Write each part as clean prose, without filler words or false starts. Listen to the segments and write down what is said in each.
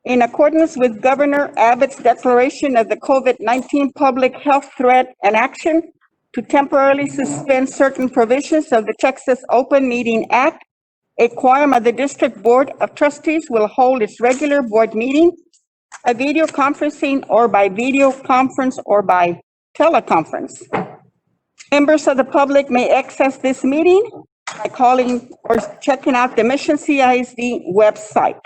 In accordance with Governor Abbott's declaration of the COVID-19 public health threat and action to temporarily suspend certain provisions of the Texas Open Meeting Act, a quorum of the District Board of Trustees will hold its regular board meeting, a video conferencing or by video conference or by teleconference. Members of the public may access this meeting by calling or checking out the Mission CISD website.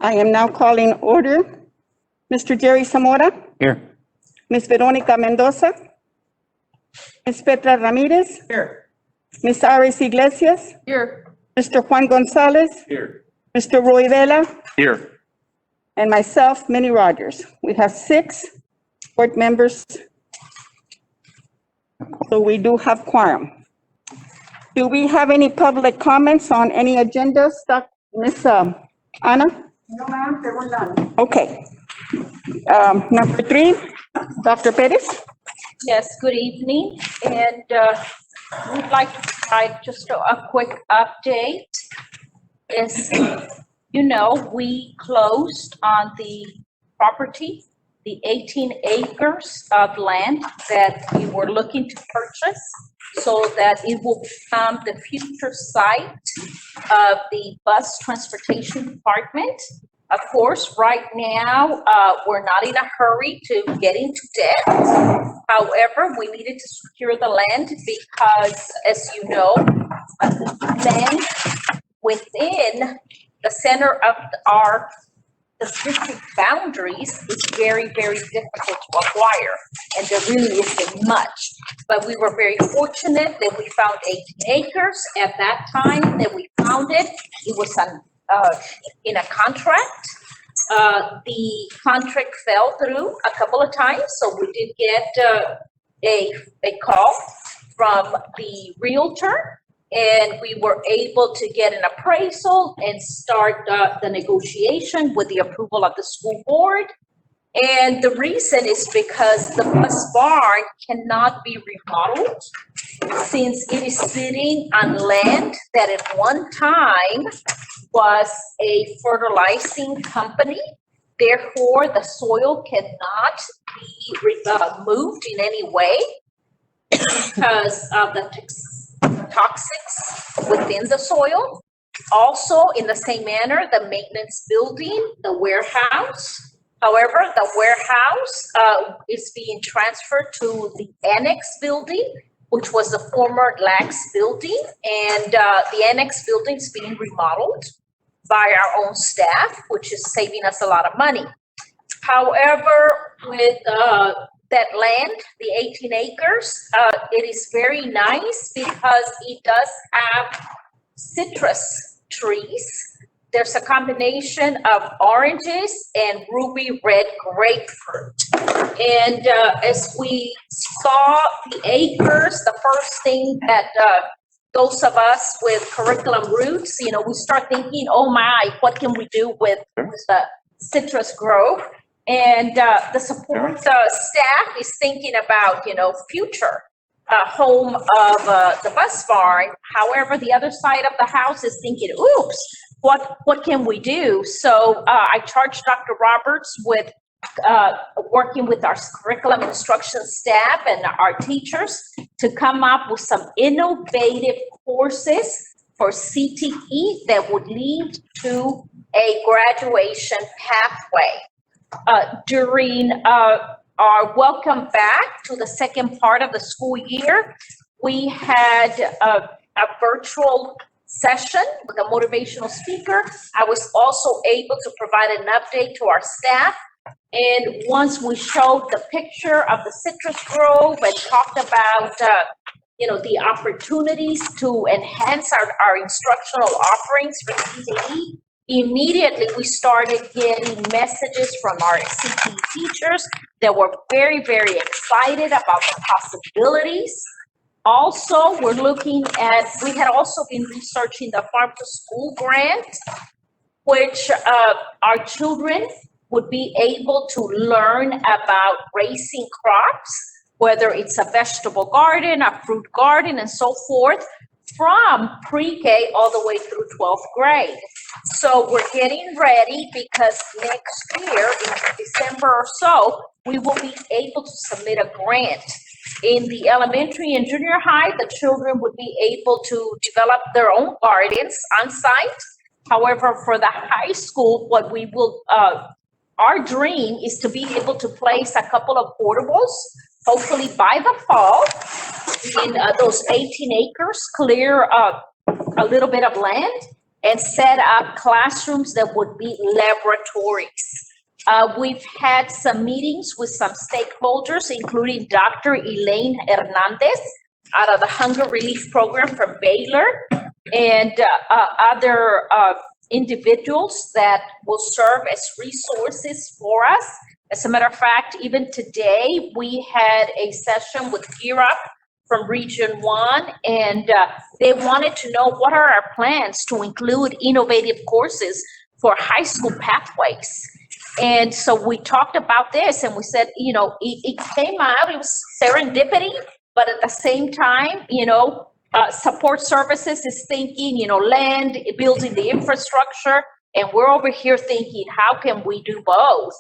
I am now calling order Mr. Jerry Zamora, Here. Ms. Veronica Mendoza, Ms. Petra Ramirez, Here. Ms. Aris Iglesias, Here. Mr. Juan Gonzalez, Here. Mr. Roy Vela, Here. and myself, Minnie Rogers. We have 6 board members, so we do have quorum. Do we have any public comments on any agendas, Ms. Anna? No, ma'am, there were none. Okay. Number 3, Dr. Perez. Yes, good evening, and we'd like to provide just a quick update. As you know, we closed on the property, the 18 acres of land that we were looking to purchase so that it will become the future site of the bus transportation department. Of course, right now, we're not in a hurry to get into debt. However, we needed to secure the land because, as you know, land within the center of the district boundaries is very, very difficult to acquire, and there really isn't much. But we were very fortunate that we found 18 acres. At that time that we found it, it was in a contract. The contract fell through a couple of times, so we did get a call from the realtor, and we were able to get an appraisal and start the negotiation with the approval of the school board. And the reason is because the bus barn cannot be remodeled since it is sitting on land that at one time was a fertilizing company. Therefore, the soil cannot be moved in any way because of the toxics within the soil. Also, in the same manner, the maintenance building, the warehouse. However, the warehouse is being transferred to the annex building, which was the former LAX building, and the annex building is being remodeled by our own staff, which is saving us a lot of money. However, with that land, the 18 acres, it is very nice because it does have citrus trees. There's a combination of oranges and ruby red grapefruit. And as we saw the acres, the first thing that those of us with curriculum roots, you know, we start thinking, oh my, what can we do with the citrus grove? And the support staff is thinking about, you know, future home of the bus barn. However, the other side of the house is thinking, oops, what can we do? So I charged Dr. Roberts with working with our curriculum instruction staff and our teachers to come up with some innovative courses for CTE that would lead to a graduation pathway. During our welcome back to the second part of the school year, we had a virtual session with a motivational speaker. I was also able to provide an update to our staff. And once we showed the picture of the citrus grove and talked about, you know, the opportunities to enhance our instructional offerings for CTE, immediately we started getting messages from our CTE teachers that were very, very excited about the possibilities. Also, we had also been researching the Farm to School grant, which our children would be able to learn about raising crops, whether it's a vegetable garden, a fruit garden, and so forth, from pre-K all the way through 12th grade. So we're getting ready because next year, in December or so, we will be able to submit a grant. In the elementary and junior high, the children would be able to develop their own gardens on site. However, for the high school, what we will, our dream is to be able to place a couple of portables, hopefully by the fall, in those 18 acres, clear a little bit of land, and set up classrooms that would be laboratories. We've had some meetings with some stakeholders, including Dr. Elaine Hernandez out of the Hunger Relief Program from Baylor, and other individuals that will serve as resources for us. As a matter of fact, even today, we had a session with GEAR Up from Region 1, and they wanted to know what are our plans to include innovative courses for high school pathways. And so we talked about this, and we said, you know, it came out, it was serendipity, but at the same time, you know, support services is thinking, you know, land, building the infrastructure, and we're over here thinking, how can we do both?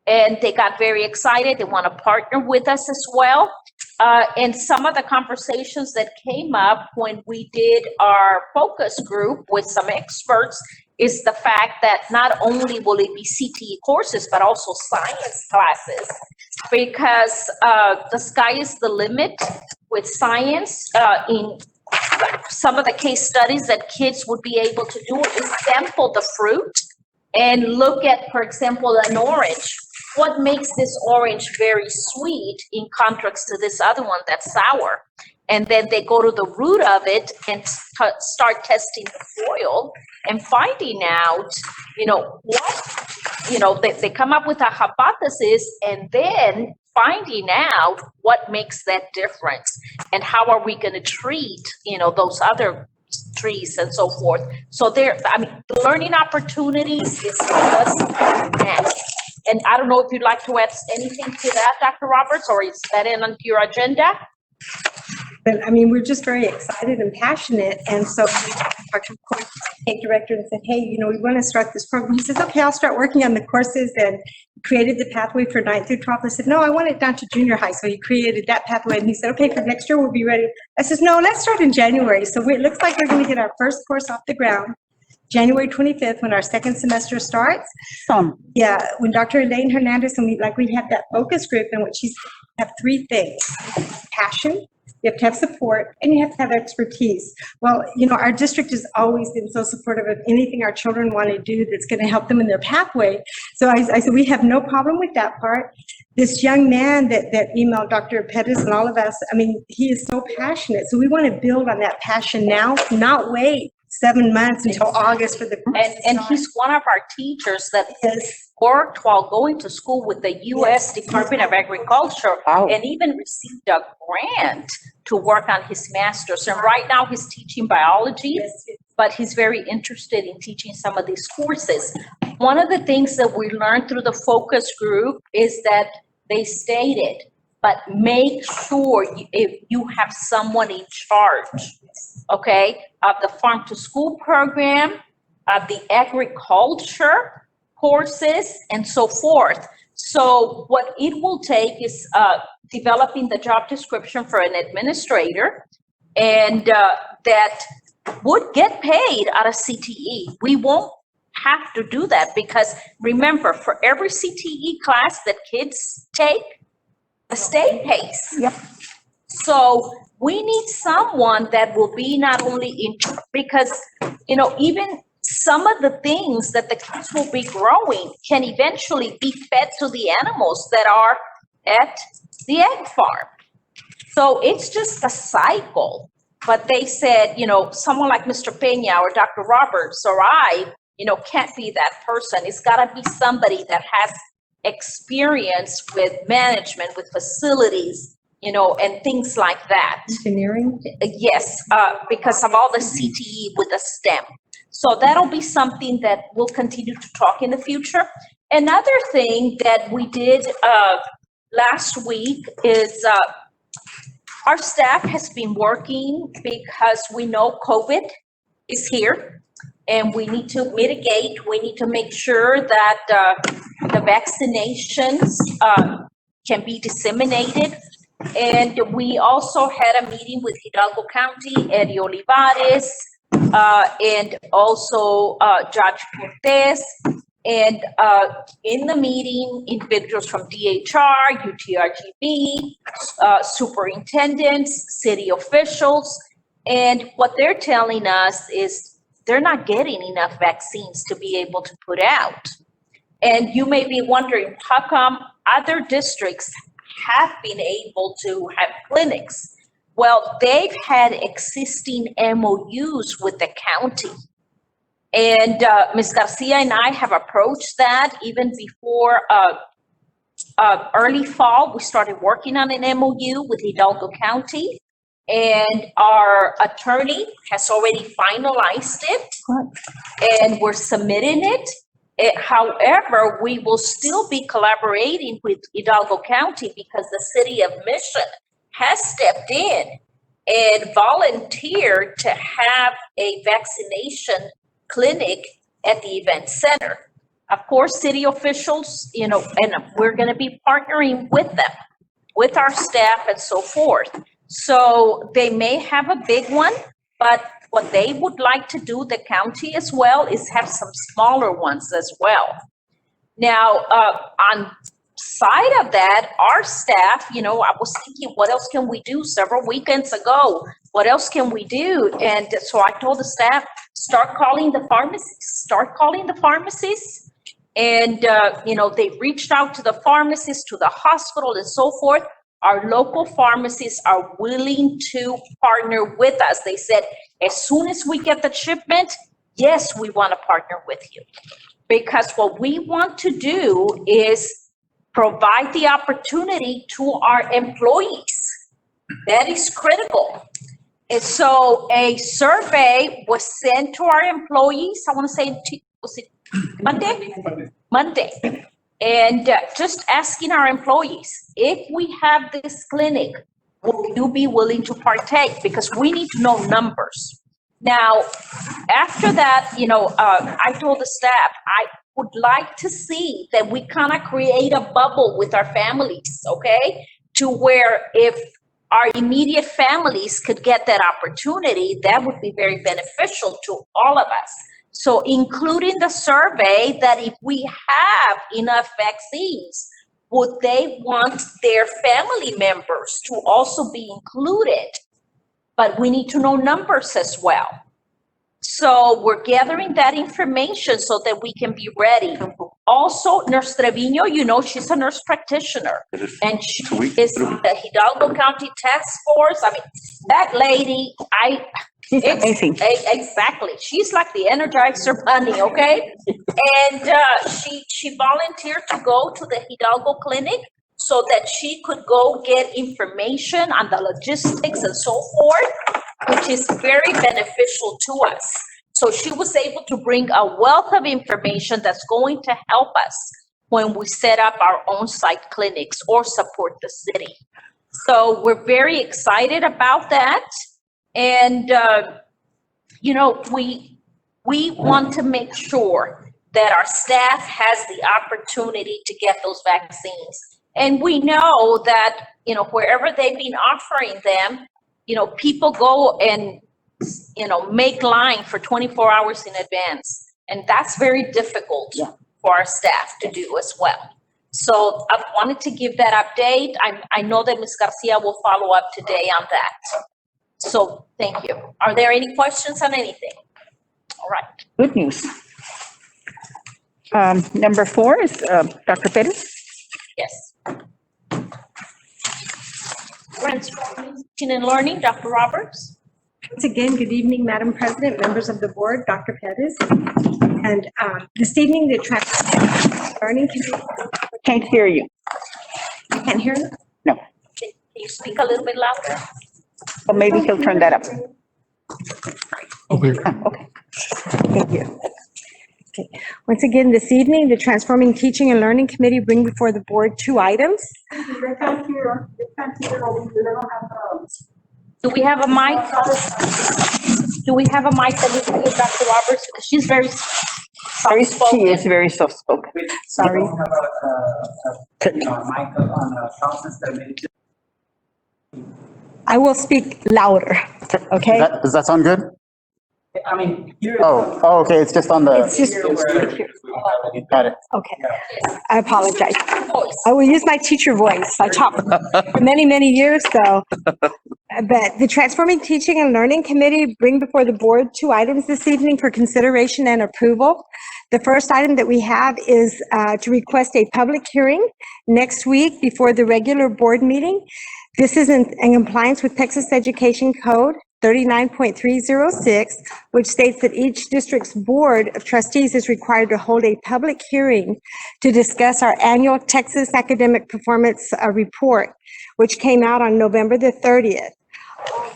And they got very excited. They want to partner with us as well. And some of the conversations that came up when we did our focus group with some experts is the fact that not only will it be CTE courses, but also science classes, because the sky is the limit with science. In some of the case studies that kids would be able to do is sample the fruit and look at, for example, an orange. What makes this orange very sweet in contrast to this other one that's sour? And then they go to the root of it and start testing the soil and finding out, you know, what, you know, they come up with a hypothesis and then finding out what makes that difference and how are we going to treat, you know, those other trees and so forth. So there, I mean, the learning opportunities is just next. And I don't know if you'd like to add anything to that, Dr. Roberts, or is that in on your agenda? But I mean, we're just very excited and passionate. And so we talked to the course director and said, hey, you know, we want to start this program. He says, okay, I'll start working on the courses, and created the pathway for 9th through 12th. I said, no, I want it down to junior high. So he created that pathway, and he said, okay, for next year, we'll be ready. I said, no, let's start in January. So it looks like we're going to get our first course off the ground January 25th, when our second semester starts. Yeah, when Dr. Elaine Hernandez, and we have that focus group, and what she's have 3 things: passion, you have to have support, and you have to have expertise. Well, you know, our district has always been so supportive of anything our children want to do that's going to help them in their pathway. So I said, we have no problem with that part. This young man that emailed Dr. Pettis and all of us, I mean, he is so passionate. So we want to build on that passion now, not wait 7 months until August for the and he's one of our teachers that has worked while going to school with the U.S. Department of Agriculture, and even received a grant to work on his master's. And right now he's teaching biology, but he's very interested in teaching some of these courses. One of the things that we learned through the focus group is that they stated, but make sure if you have someone in charge, okay, of the farm to school program, of the agriculture courses, and so forth. So what it will take is developing the job description for an administrator, and that would get paid out of CTE. We won't have to do that, because remember, for every CTE class that kids take, the state pays. Yep. So we need someone that will be not only in, because, you know, even some of the things that the kids will be growing can eventually be fed to the animals that are at the egg farm. So it's just a cycle. But they said, you know, someone like Mr. Peña or Dr. Roberts or I, you know, can't be that person. It's got to be somebody that has experience with management, with facilities, you know, and things like that. engineering. Yes, because of all the CTE with the STEM. So that'll be something that we'll continue to talk in the future. Another thing that we did last week is Our staff has been working because we know COVID is here and we need to mitigate, we need to make sure that the vaccinations can be disseminated. And we also had a meeting with Hidalgo County, Eddie Olivares, and also Judge Cortez. And in the meeting, individuals from DHR, UTRGV, superintendents, city officials, and what they're telling us is they're not getting enough vaccines to be able to put out. And you may be wondering, how come other districts have been able to have clinics? Well, they've had existing MOUs with the county. And Ms. Garcia and I have approached that even before early fall. We started working on an MOU with Hidalgo County, and our attorney has already finalized it, and we're submitting it. However, we will still be collaborating with Hidalgo County because the city of Mission has stepped in and volunteered to have a vaccination clinic at the event center. Of course, city officials, and we're going to be partnering with them, with our staff and so forth. So they may have a big one, but what they would like to do, the county as well, is have some smaller ones as well. Now, on side of that, our staff, I was thinking, what else can we do several weekends ago? What else can we do? And so I told the staff, start calling the pharmacies. And, they reached out to the pharmacists, to the hospital and so forth. Our local pharmacists are willing to partner with us. They said, as soon as we get the shipment, yes, we want to partner with you. Because what we want to do is provide the opportunity to our employees. That is critical. And so a survey was sent to our employees, I want to say, was it Monday? Monday. And just asking our employees, if we have this clinic, will you be willing to partake? Because we need to know numbers. Now, after that, I told the staff, I would like to see that we kind of create a bubble with our families, okay? To where if our immediate families could get that opportunity, that would be very beneficial to all of us. So including the survey that if we have enough vaccines, would they want their family members to also be included? But we need to know numbers as well. So we're gathering that information so that we can be ready. Also, Nurse Trevino, she's a nurse practitioner, and she is the Hidalgo County Task Force. I mean, that lady, She's amazing. Exactly. She's like the Energizer Bunny, okay? And she volunteered to go to the Hidalgo clinic so that she could go get information on the logistics and so forth, which is very beneficial to us. So she was able to bring a wealth of information that's going to help us when we set up our own site clinics or support the city. So we're very excited about that. And, we want to make sure that our staff has the opportunity to get those vaccines. And we know that, wherever they've been offering them, people go and, make line for 24 hours in advance. And that's very difficult for our staff to do as well. So I wanted to give that update. I know that Ms. Garcia will follow up today on that. So thank you. Are there any questions on anything? All right. Good news. Number 4 is Dr. Perez. Yes. Teaching and learning, Dr. Roberts. Once again, good evening, Madam President, members of the board, Dr. Perez. And this evening, the learning committee. Can't hear you. You can't hear me? No. Can you speak a little bit louder? Or maybe he'll turn that up. Okay. Okay. Thank you. Once again, this evening, the Transforming Teaching and Learning Committee bring before the board 2 items. They can't hear, they don't have, Do we have a mic? Do we have a mic that we can give Dr. Roberts? Because she's very she soft-spoken. is very soft-spoken. Sorry. We don't have a mic on the sound system. I will speak louder, okay? Does that sound good? I mean, here. Oh, okay, it's just on the. It's just, Got it. okay. I apologize. I will use my teacher voice. I taught for many, many years, so. But the Transforming Teaching and Learning Committee bring before the board 2 items this evening for consideration and approval. The first item that we have is to request a public hearing next week before the regular board meeting. This is in compliance with Texas Education Code 39.306, which states that each district's board of trustees is required to hold a public hearing to discuss our annual Texas Academic Performance Report, which came out on November the 30th.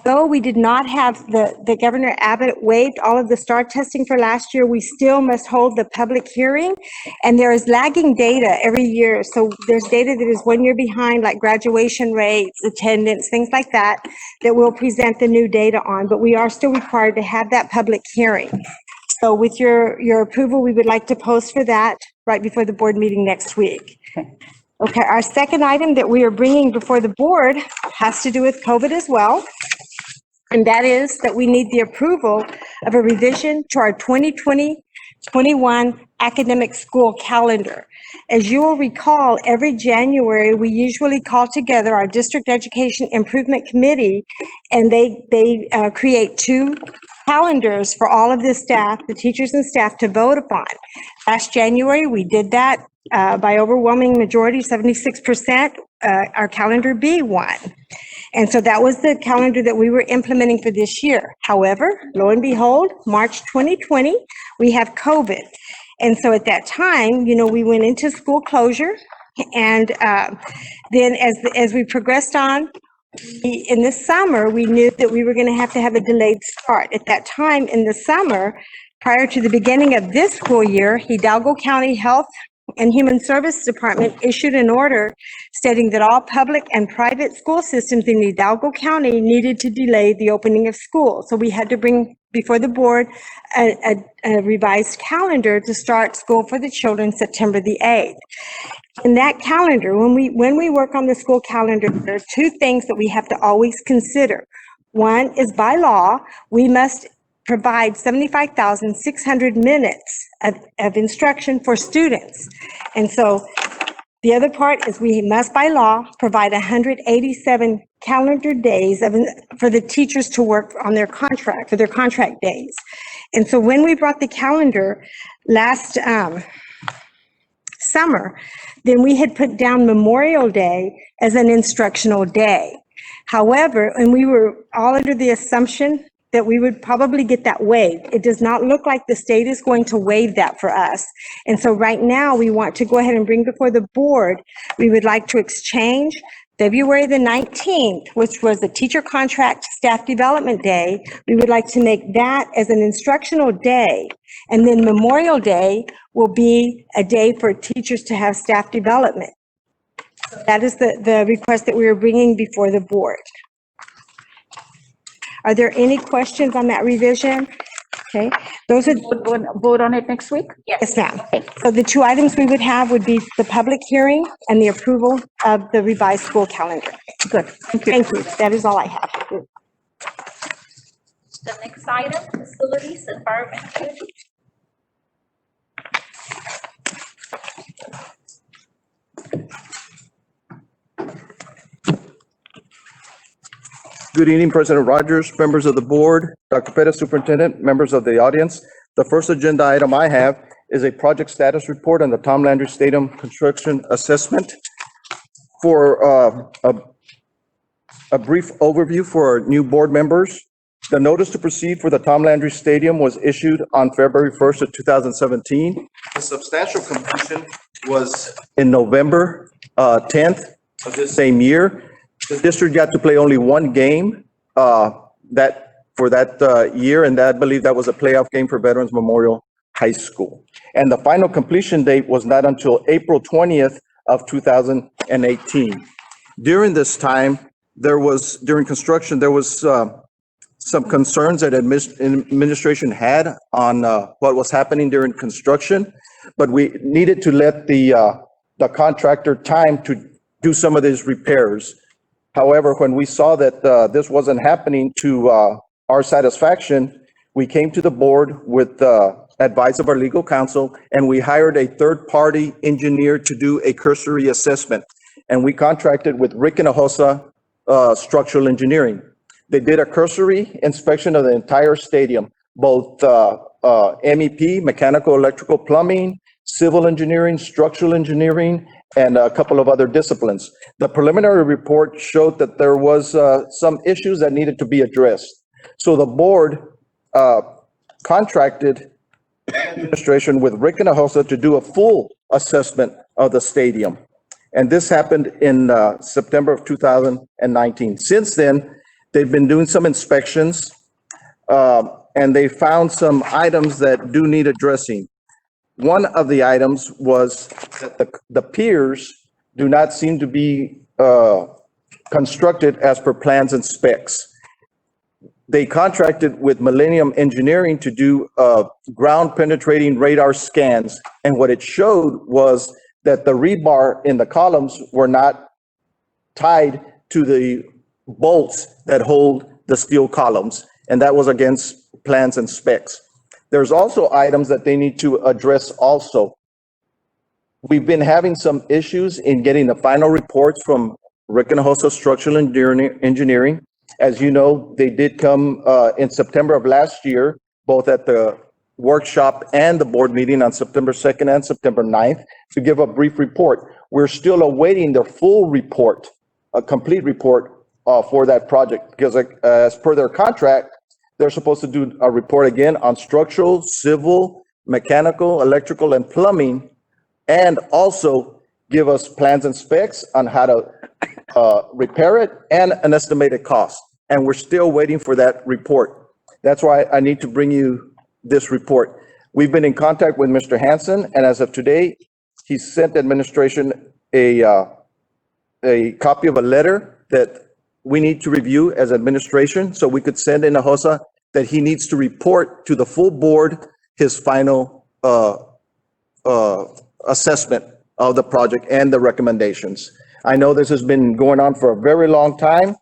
Though we did not have the Governor Abbott waived all of the STAR testing for last year, we still must hold the public hearing. And there is lagging data every year. So there's data that is 1 year behind, like graduation rates, attendance, things like that, that we'll present the new data on. But we are still required to have that public hearing. So with your approval, we would like to post for that right before the board meeting next week. Okay, our second item that we are bringing before the board has to do with COVID as well. And that is that we need the approval of a revision to our 2020-21 academic school calendar. As you will recall, every January, we usually call together our District Education Improvement Committee, and they create 2 calendars for all of the staff, the teachers and staff, to vote upon. Last January, we did that by overwhelming majority, 76%. Our calendar B won. And so that was the calendar that we were implementing for this year. However, lo and behold, March 2020, we have COVID. And so at that time, we went into school closure. And then as we progressed on, in the summer, we knew that we were going to have a delayed start. At that time in the summer, prior to the beginning of this school year, Hidalgo County Health and Human Service Department issued an order stating that all public and private school systems in Hidalgo County needed to delay the opening of school. So we had to bring before the board a revised calendar to start school for the children September the 8th. In that calendar, when we work on the school calendar, there are 2 things that we have to always consider. One is, by law, we must provide 75,600 minutes of instruction for students. And so the other part is we must, by law, provide 187 calendar days for the teachers to work on their contract, for their contract days. And so when we brought the calendar last summer, then we had put down Memorial Day as an instructional day. However, and we were all under the assumption that we would probably get that waived. It does not look like the state is going to waive that for us. And so right now, we want to go ahead and bring before the board, we would like to exchange February the 19th, which was the teacher contract staff development day. We would like to make that as an instructional day. And then Memorial Day will be a day for teachers to have staff development. That is the request that we are bringing before the board. Are there any questions on that revision? Okay, those are. Vote on it next week? Yes, ma'am. So the 2 items we would have would be the public hearing and the approval of the revised school calendar. Good, thank you. Thank you. That is all I have. The next item, facilities environment. Good evening, President Rogers, members of the board, Dr. Pettis, Superintendent, members of the audience. The first agenda item I have is a project status report on the Tom Landry Stadium construction assessment. For a brief overview for our new board members, the notice to proceed for the Tom Landry Stadium was issued on February 1st of 2017. The substantial completion was in November 10th of this same year. The district got to play only 1 game for that year, and I believe that was a playoff game for Veterans Memorial High School. And the final completion date was not until April 20th of 2018. During this time, during construction, there was some concerns that administration had on what was happening during construction, but we needed to let the contractor time to do some of these repairs. However, when we saw that this wasn't happening to our satisfaction, we came to the board with advice of our legal counsel, and we hired a third-party engineer to do a cursory assessment. And we contracted with Rick and Ahosa Structural Engineering. They did a cursory inspection of the entire stadium, both MEP, mechanical, electrical, plumbing, civil engineering, structural engineering, and a couple of other disciplines. The preliminary report showed that there was some issues that needed to be addressed. So the board contracted administration with Rick and Ahosa to do a full assessment of the stadium. And this happened in September of 2019. Since then, they've been doing some inspections, and they found some items that do need addressing. One of the items was that the piers do not seem to be constructed as per plans and specs. They contracted with Millennium Engineering to do ground penetrating radar scans. And what it showed was that the rebar in the columns were not tied to the bolts that hold the steel columns. And that was against plans and specs. There's also items that they need to address also. We've been having some issues in getting the final reports from Rick and Ahosa Structural Engineering. As you know, they did come in September of last year, both at the workshop and the board meeting on September 2nd and September 9th to give a brief report. We're still awaiting their full report, a complete report for that project, because as per their contract, they're supposed to do a report again on structural, civil, mechanical, electrical, and plumbing, and also give us plans and specs on how to repair it and an estimated cost. And we're still waiting for that report. That's why I need to bring you this report. We've been in contact with Mr. Hansen, and as of today, he sent administration a copy of a letter that we need to review as administration, so we could send in Ahosa that he needs to report to the full board his final assessment of the project and the recommendations. I know this has been going on for a very long time.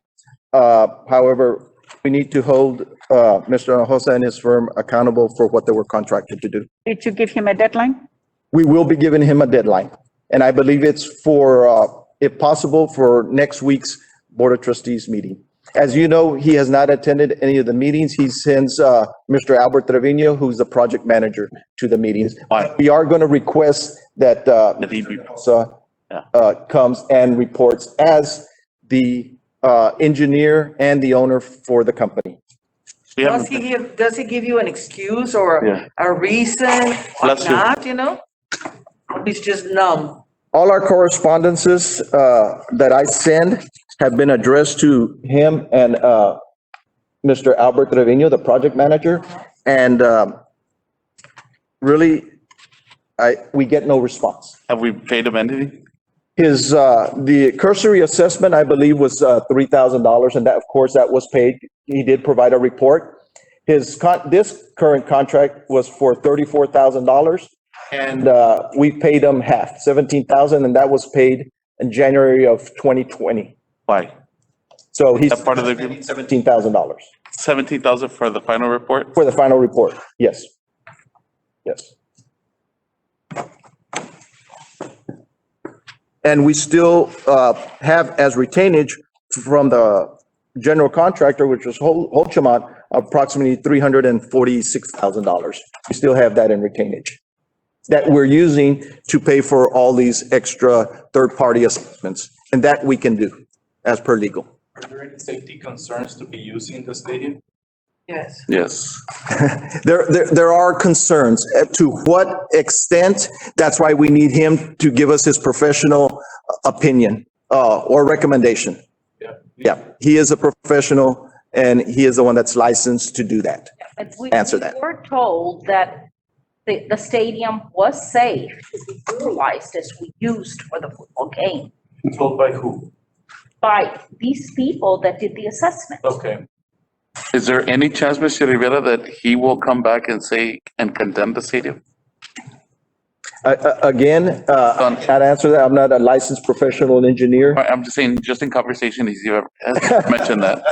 However, we need to hold Mr. Ahosa and his firm accountable for what they were contracted to do. Did you give him a deadline? We will be giving him a deadline, and I believe it's for, if possible, for next week's Board of Trustees meeting. As you know, he has not attended any of the meetings. He sends Mr. Albert Trevino, who's the project manager, to the meetings. We are going to request that comes and reports as the engineer and the owner for the company. Does he give you an excuse or a reason why not, you know? Or he's just numb? All our correspondences that I send have been addressed to him and Mr. Albert Trevino, the project manager, and really, we get no response. Have we paid him anything? His, the cursory assessment, I believe, was $3,000, and that, of course, that was paid. He did provide a report. This current contract was for $34,000, and we paid him half, $17,000, and that was paid in January of 2020. Why? So he's That part of the agreement? $17,000 $17,000 for the final report? for the final report. Yes. Yes. And we still have as retainage from the general contractor, which was Holchamont, approximately $346,000. We still have that in retainage that we're using to pay for all these extra third-party assessments, and that we can do as per legal. Are there any safety concerns to be using the stadium? Yes. Yes. There are concerns. To what extent? That's why we need him to give us his professional opinion or recommendation. Yeah, he is a professional and he is the one that's licensed to do that. And we Answer that. were told that the stadium was safe to be utilized as we used for the football game Told by who? by these people that did the assessment. Okay. Is there any chance, Mr. Rivera, that he will come back and say, and condemn the stadium? Again, I'd answer that. I'm not a licensed professional engineer. I'm just saying, just in conversation, he's ever mentioned that.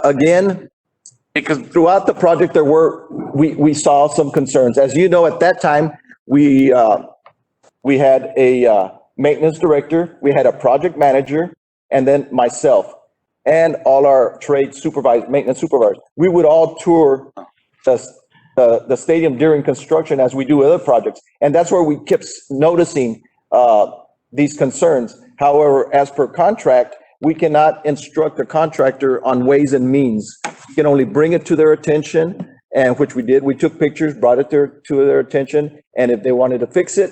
Again, Because, throughout the project, we saw some concerns. As you know, at that time, we had a maintenance director, we had a project manager, and then myself, and all our trade supervisors, maintenance supervisors. We would all tour the stadium during construction as we do other projects. And that's where we kept noticing these concerns. However, as per contract, we cannot instruct a contractor on ways and means. We can only bring it to their attention, and which we did. We took pictures, brought it to their attention, and if they wanted to fix it,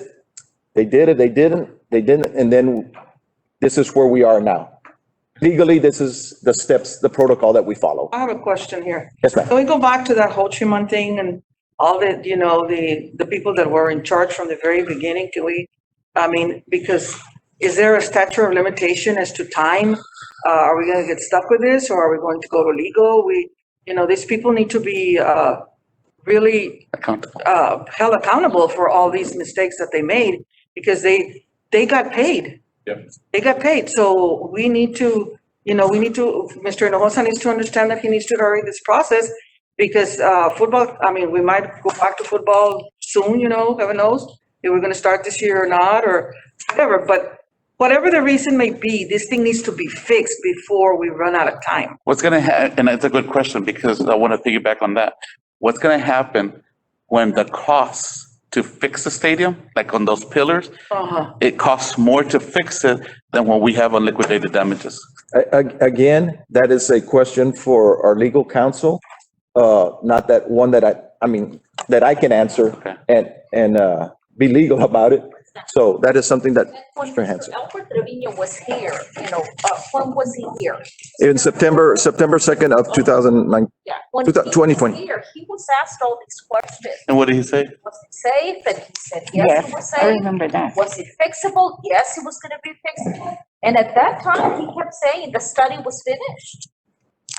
they did. If they didn't, they didn't. And then this is where we are now. Legally, this is the steps, the protocol that we follow. I have a question here. Yes, ma'am. Can we go back to that Ho Chi Minh thing and all the, the people that were in charge from the very beginning? Can we, because is there a statute of limitation as to time? Are we gonna get stuck with this, or are we going to go to legal? These people need to be, really, accountable. held accountable for all these mistakes that they made, because they got paid. Yep. They got paid, so we need to, Mr. Hinojosa needs to understand that he needs to hurry this process, because, football, we might go back to football soon, heaven knows, if we're gonna start this year or not, or whatever, but whatever the reason may be, this thing needs to be fixed before we run out of time. What's gonna happen, and that's a good question, because I want to piggyback on that. What's gonna happen when the costs to fix the stadium, like on those pillars, it costs more to fix it than when we have unliquidated damages? Again, that is a question for our legal counsel, not that one that that I can answer Okay. and be legal about it. So that is something that When Mr. Hanson. Albert Trevino was here, when was he here? In September 2nd of 2009, Yeah. When he was 2020. here, he was asked all these questions. And what did he say? Was it safe? And he said, yes, it was I safe. remember that. Was it fixable? Yes, it was gonna be fixed. And at that time, he kept saying the study was finished.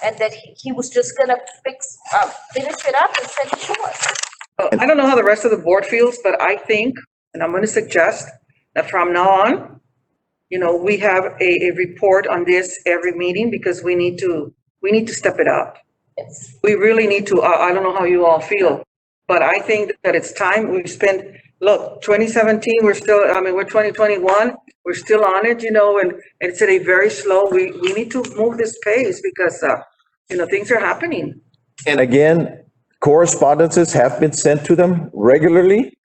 And that he was just gonna finish it up and send it to us. I don't know how the rest of the board feels, but I think, and I'm gonna suggest that from now on, we have a report on this every meeting, because we need to step it up. Yes. We really need to. I don't know how you all feel, but I think that it's time. We've spent, look, 2017, we're still, we're 2021, we're still on it, and it's at a very slow, we need to move this pace, because, things are happening. And again, correspondences have been sent to them regularly.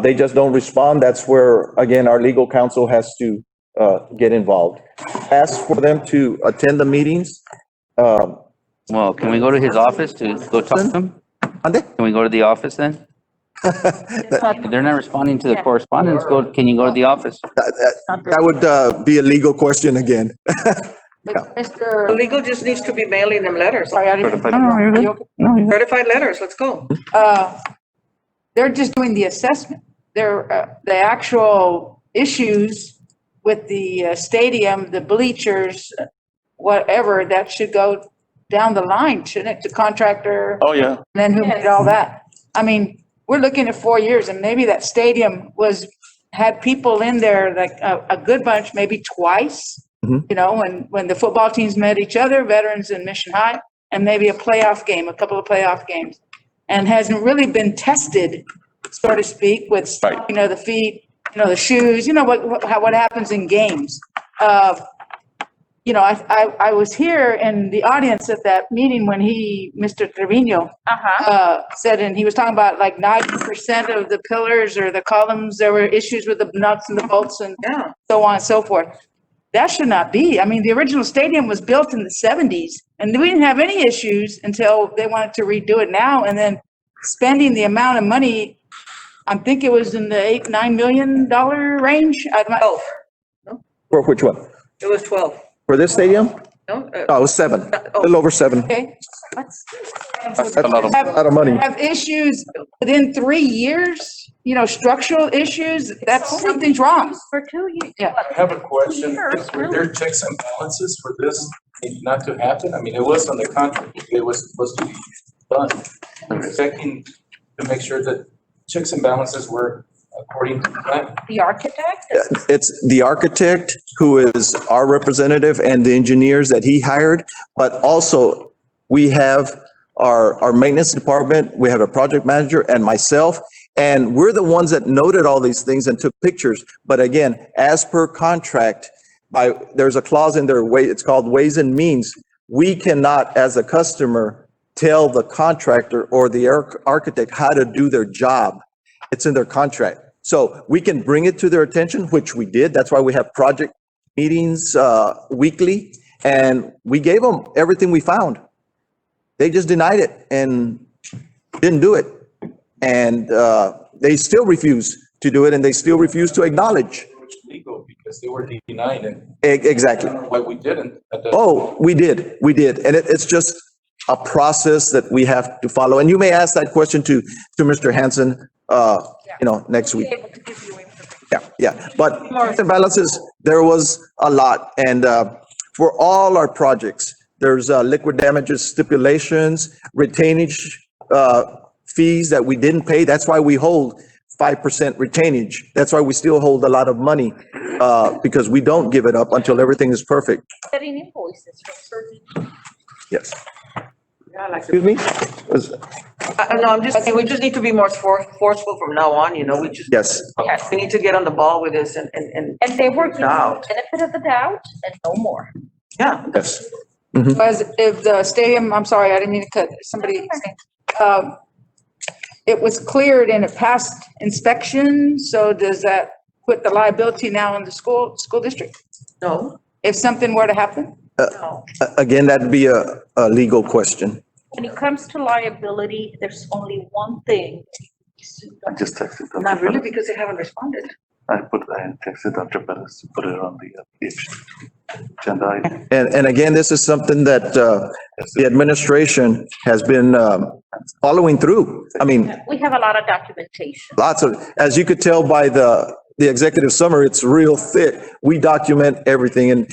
They just don't respond. That's where, again, our legal counsel has to get involved. Ask for them to attend the meetings. Well, can we go to his office to go talk to him? Monday? Can we go to the office then? If they're not responding to the correspondence, can you go to the office? That would be a legal question again. The legal just needs to be mailing them letters, certified letters, let's go. They're just doing the assessment. They're, the actual issues with the stadium, the bleachers, whatever, that should go down the line, shouldn't it, to contractor? Oh, yeah. And then who did all that? We're looking at 4 years, and maybe that stadium had people in there, like a good bunch, maybe twice. When the football teams met each other, veterans and Mission High, and maybe a couple of playoff games. And hasn't really been tested, so to speak, with, Right. the feet, the shoes, what happens in games. I was here in the audience at that meeting when Mr. Trevino, said, and he was talking about like 90% of the pillars or the columns, there were issues with the nuts and the bolts and Yeah. so on and so forth. That should not be. The original stadium was built in the 70s, and we didn't have any issues until they wanted to redo it now, and then spending the amount of money, I think it was in the $8-9 million range. 12, For which one? it was 12. For this stadium? No? No, it was 7, a little over 7. Okay. That's a lot of. Have, A lot of money. have issues within 3 years, you know, structural issues, that's, something's wrong. For 2 years. Yeah. I have a question. Years, Were there checks and balances for this not to happen? I mean, it was on the contract. It was supposed to be done. We're checking to make sure that checks and balances were according to plan. The architect? It's the architect who is our representative and the engineers that he hired, but also we have our maintenance department, we have a project manager and myself, and we're the ones that noted all these things and took pictures. But again, as per contract, there's a clause in there, it's called Ways and Means. We cannot, as a customer, tell the contractor or the architect how to do their job. It's in their contract. So we can bring it to their attention, which we did. That's why we have project meetings weekly, and we gave them everything we found. They just denied it and didn't do it. And they still refuse to do it, and they still refuse to acknowledge. Which legal, because they were denying it. Exactly. Why we didn't. Oh, we did. And it's just a process that we have to follow. And you may ask that question to Mr. Hanson, next week. Able to give you information. Yeah. But checks and balances, there was a lot. And for all our projects, there's liquid damages stipulations, retainage fees that we didn't pay. That's why we hold 5% retainage. That's why we still hold a lot of money, because we don't give it up until everything is perfect. Getting invoices from certain. Yes. Yeah, like. Excuse me? No, I'm just saying, we just need to be more forceful from now on, we just. Yes. We need to get on the ball with this and. And they were given the Doubt. benefit of the doubt and no more. Yeah. Yes. Was if the stadium, I'm sorry, I didn't mean to cut somebody, it was cleared and it passed inspection, so does that put the liability now on the school district? No. If something were to happen? No. Again, that'd be a legal question. When it comes to liability, there's only one thing. I just texted them. Not really, because they haven't responded. I texted Dr. Perez to put it on the agenda item. And again, this is something that the administration has been following through. I mean, We have a lot of documentation. lots of, as you could tell by the executive summary, it's real thick. We document everything. And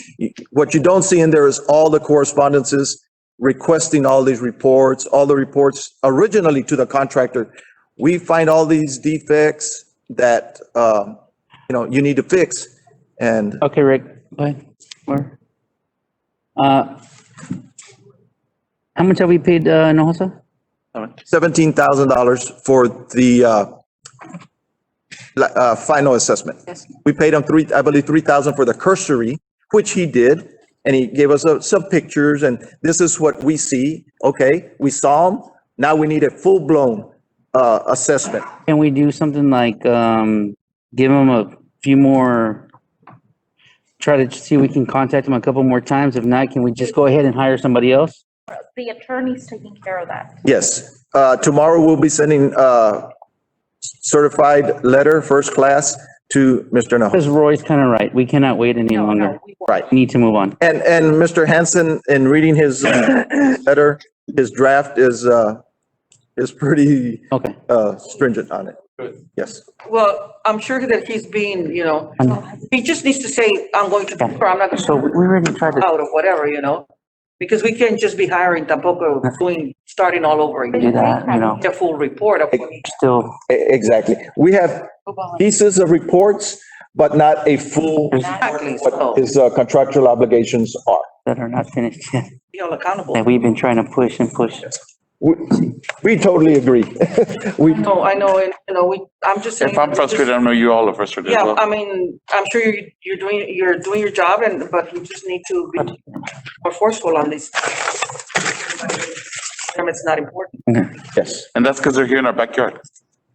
what you don't see in there is all the correspondences requesting all these reports, all the reports originally to the contractor. We find all these defects that, you need to fix. And Okay, Rick, go ahead. Where? How much have we paid, Nohosa? $17,000 for the final assessment. Yes. We paid him I believe 3,000 for the cursory, which he did. And he gave us some pictures, and this is what we see. Okay, we saw them. Now we need a full-blown assessment. Can we do something like, give them a few more, try to see if we can contact them a couple more times? If not, can we just go ahead and hire somebody else? The attorney's taking care of that. Yes, tomorrow we'll be sending certified letter, first class, to Mr. Naho. Because Roy's kind of right. We cannot wait any longer. We won't. Right. We need to move on. And Mr. Hanson, in reading his letter, his draft is pretty Okay. stringent on it. Good. Yes. Well, I'm sure that he's being, he just needs to say, I'm going to, or I'm not going So to, we already tried to out or whatever, because we can't just be hiring tampoco, starting all over do again. that, A full report of what still, Exactly. We have pieces of reports, but not a full, exactly, what so his contractual obligations are. that are not finished yet, be all accountable. that we've been trying to push and push. We totally agree. No, I know, and, I'm just saying. If I'm frustrated, I know you all are frustrated as Yeah, well. I mean, I'm sure you're doing your job, but we just need to be more forceful on this. It's not important. Yes. And that's because they're here in our backyard.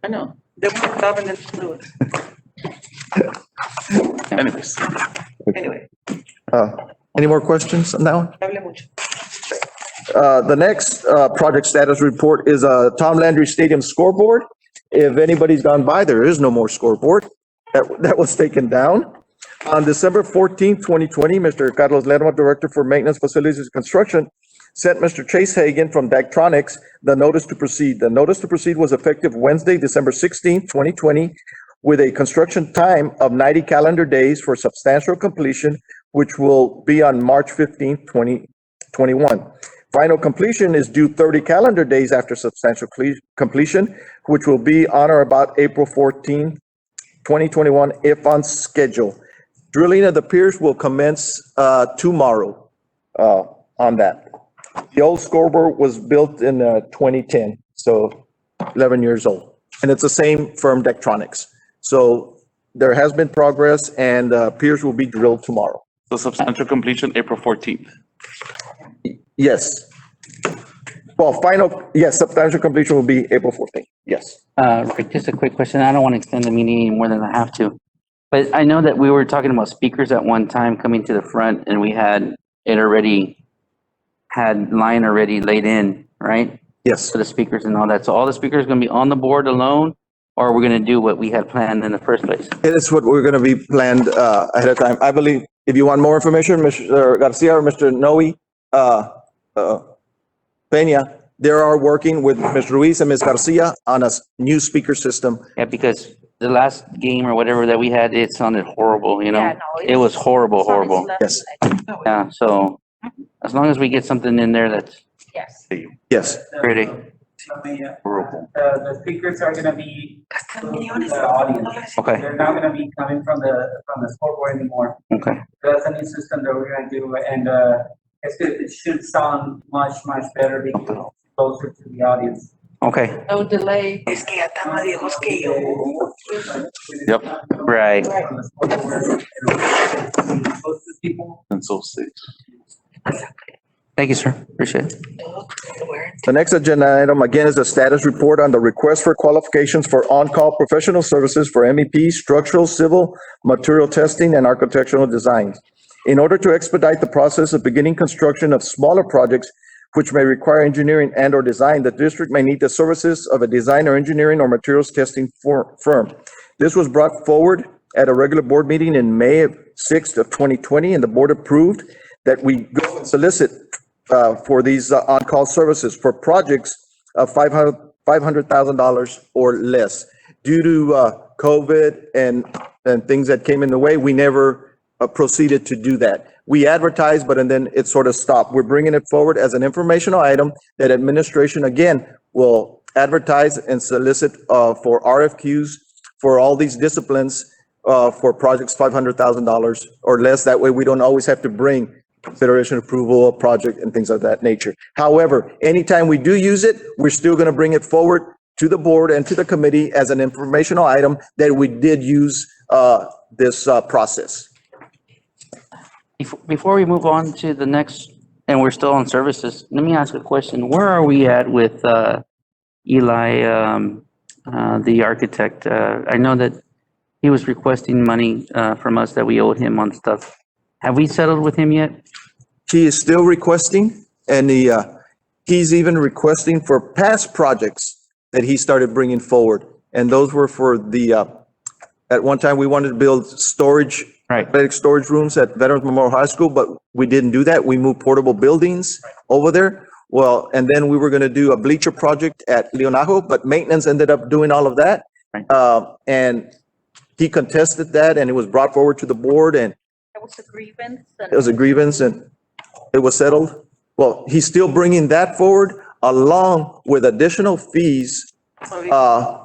I know. They want to job and then do it. Anyways. Anyway, Any more questions on that one? hable mucho. The next project status report is Tom Landry Stadium scoreboard. If anybody's gone by, there is no more scoreboard. That was taken down. On December 14th, 2020, Mr. Carlos Lerma, Director for Maintenance, Facilities, and Construction, sent Mr. Chase Hagan from Daktronics the notice to proceed. The notice to proceed was effective Wednesday, December 16th, 2020, with a construction time of 90 calendar days for substantial completion, which will be on March 15th, 2021. Final completion is due 30 calendar days after substantial completion, which will be on or about April 14th, 2021, if on schedule. Drilling of the piers will commence tomorrow on that. The old scoreboard was built in 2010, so 11 years old. And it's the same firm, Daktronics. So there has been progress and piers will be drilled tomorrow. So substantial completion, April 14th. Yes. Well, yes, substantial completion will be April 14th. Yes. Rick, just a quick question. I don't want to extend the meeting any more than I have to. But I know that we were talking about speakers at one time coming to the front and we had line already laid in, right? Yes. For the speakers and all that. So all the speakers going to be on the board alone, or we're going to do what we had planned in the first place? It's what we're going to be planned ahead of time. I believe if you want more information, Mr. Garcia or Mr. Noe, Peña, they are working with Ms. Ruiz and Ms. Garcia on a new speaker system. Yeah, because the last game or whatever that we had, it sounded horrible, you know? Yeah, no, It was horrible, horrible. Yes. Yeah, so as long as we get something in there that's Yes. Yes. pretty. The speakers are gonna be the audience. Okay, They're not gonna be coming from the scoreboard anymore. okay. That's a new system that we're gonna do, and it should sound much better because it's closer to the audience. Okay, No delay. Yep. right. On the scoreboard, close to people. And so 6. Thank you, sir. Appreciate it. The next agenda item, again, is a status report on the request for qualifications for on-call professional services for MEP, structural, civil, material testing, and architectural designs. In order to expedite the process of beginning construction of smaller projects which may require engineering and/or design, the district may need the services of a design or engineering or materials testing firm. This was brought forward at a regular board meeting in May 6th of 2020, and the board approved that we go and solicit for these on-call services for projects of $500,000 or less. Due to COVID and things that came in the way, we never proceeded to do that. We advertised, but and then it sort of stopped. We're bringing it forward as an informational item that administration, again, will advertise and solicit for RFQs for all these disciplines for projects $500,000 or less. That way, we don't always have to bring consideration, approval of project and things of that nature. However, anytime we do use it, we're still going to bring it forward to the board and to the committee as an informational item that we did use this process. Before we move on to the next, and we're still on services, let me ask a question. Where are we at with Eli, the architect? I know that he was requesting money from us that we owed him on stuff. Have we settled with him yet? He is still requesting, and he's even requesting for past projects that he started bringing forward. And those were for at one time, we wanted to build storage, athletic storage rooms at Veterans Memorial High School, but we didn't do that. We moved portable buildings over there. Well, and then we were going to do a bleacher project at Leonajo, but maintenance ended up doing all of that. And he contested that, and it was brought forward to the board, and It was a grievance. it was a grievance, and it was settled. Well, he's still bringing that forward along with additional fees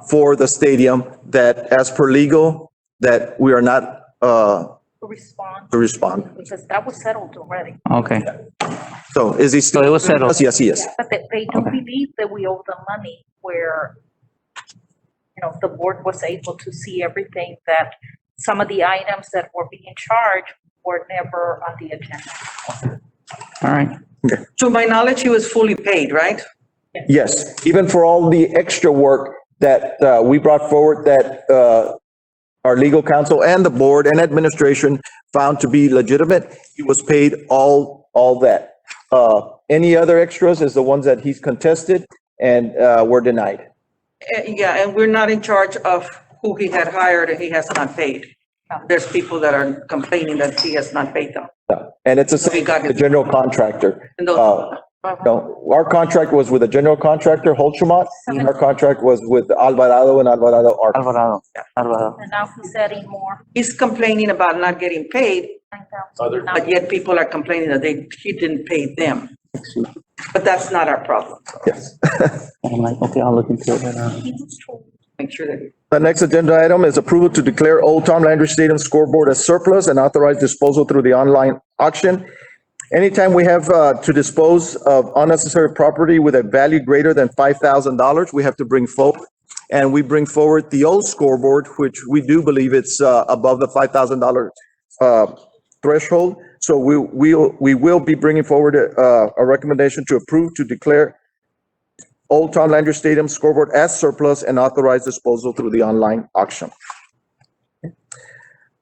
for the stadium that, as per legal, that we are not to respond. Because that was settled already. Okay. So is he still? So it was settled. Yes, he is. But they do believe that we owe them money where, the board was able to see everything, that some of the items that were being charged were never on the agenda. All right. To my knowledge, he was fully paid, right? Yes, even for all the extra work that we brought forward that our legal counsel and the board and administration found to be legitimate, he was paid all that. Any other extras is the ones that he's contested and were denied. Yeah, and we're not in charge of who he had hired and he has not paid. there's people that are complaining that he has not paid them. And it's the So we same, got the it. general contractor. And those- No, our contract was with the general contractor, Holtramont. Our contract was with Alvarado and Alvarado Arch. Alvarado, Alvarado. And now he's adding more. He's complaining about not getting paid, Other- but yet people are complaining that he didn't pay them. But that's not our problem. Yes. I'm like, okay, I'll look into it. Make sure that. The next agenda item is approval to declare Old Tom Landry Stadium scoreboard as surplus and authorize disposal through the online auction. Anytime we have to dispose of unnecessary property with a value greater than $5,000, we have to bring forward. And we bring forward the old scoreboard, which we do believe it's above the $5,000 threshold. So we will be bringing forward a recommendation to approve to declare Old Tom Landry Stadium scoreboard as surplus and authorize disposal through the online auction.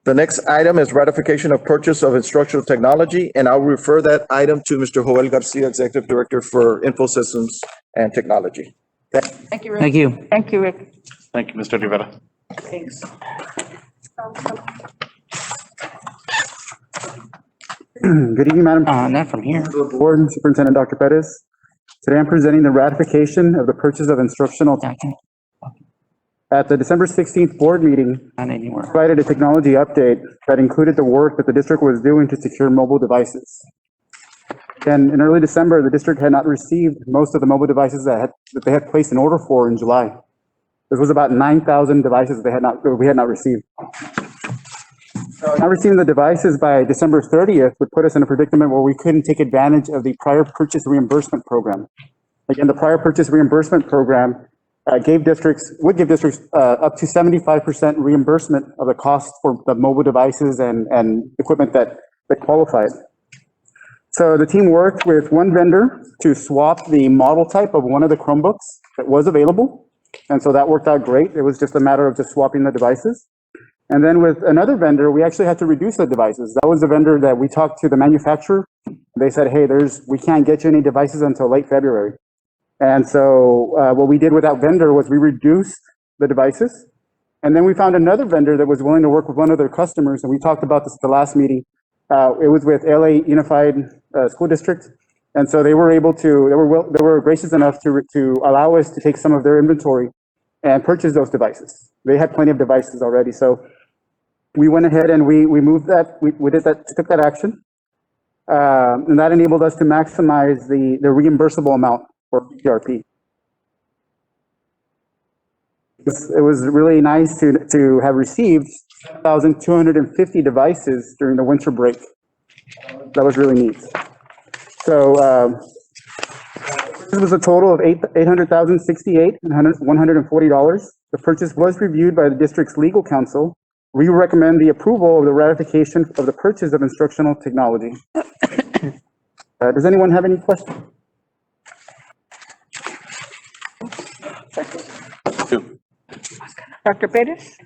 The next item is ratification of purchase of instructional technology, and I'll refer that item to Mr. Joel Garcia, Executive Director for Info Systems and Technology. Thank you, Rick. Thank you. Thank you, Rick. Thank you, Mr. Rivera. Thanks. Good evening, Madam Not from here. Board and Superintendent Dr. Perez. Today I'm presenting the ratification of the purchase of instructional. At the December 16th board meeting, Not anywhere. provided a technology update that included the work that the district was doing to secure mobile devices. And in early December, the district had not received most of the mobile devices that they had placed an order for in July. This was about 9,000 devices we had not received. Not receiving the devices by December 30th would put us in a predicament where we couldn't take advantage of the prior purchase reimbursement program. Again, the prior purchase reimbursement program would give districts up to 75% reimbursement of the cost for the mobile devices and equipment that qualified. So the team worked with one vendor to swap the model type of one of the Chromebooks that was available. And so that worked out great. It was just a matter of just swapping the devices. And then with another vendor, we actually had to reduce the devices. That was the vendor that we talked to the manufacturer. They said, hey, we can't get you any devices until late February. And so what we did with that vendor was we reduced the devices. And then we found another vendor that was willing to work with one of their customers. And we talked about this at the last meeting. It was with LA Unified School District. And so they were gracious enough to allow us to take some of their inventory and purchase those devices. They had plenty of devices already. So we went ahead and we moved that, we did that, took that action. And that enabled us to maximize the reimbursable amount for PRP. It was really nice to have received 1,250 devices during the winter break. That was really neat. So this was a total of $800,068 and $140. The purchase was reviewed by the district's legal counsel. We recommend the approval of the ratification of the purchase of instructional technology. Does anyone have any questions? Two. Dr. Perez?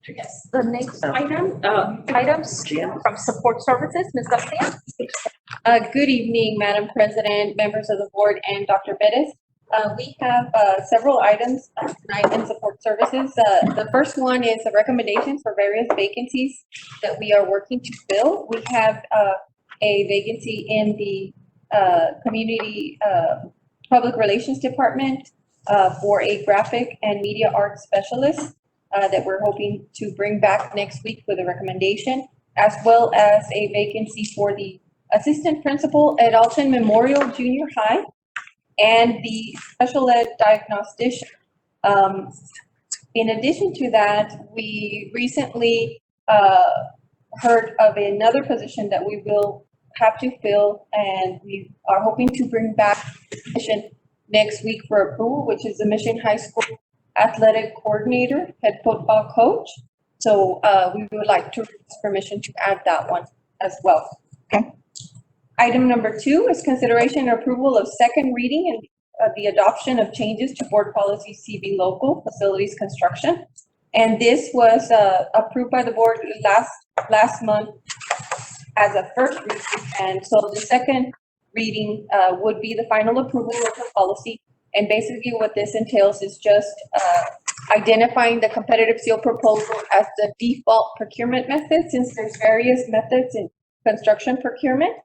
Yes, the next items from support services, Ms. Garcia. Good evening, Madam President, members of the board, and Dr. Bettis. We have several items tonight in support services. The first one is a recommendation for various vacancies that we are working to fill. We have a vacancy in the community public relations department for a graphic and media arts specialist that we're hoping to bring back next week with a recommendation, as well as a vacancy for the assistant principal at Alton Memorial Junior High and the special ed diagnostician. In addition to that, we recently heard of another position that we will have to fill, and we are hoping to bring back the position next week for approval, which is the Mission High School athletic coordinator, head football coach. So we would like to request permission to add that one as well. Okay. Item number 2 is consideration and approval of second reading and the adoption of changes to board policy CB local facilities construction. And this was approved by the board last month as a first reading. And so the second reading would be the final approval of the policy. And basically what this entails is just identifying the competitive seal proposal as the default procurement method, since there's various methods in construction procurement.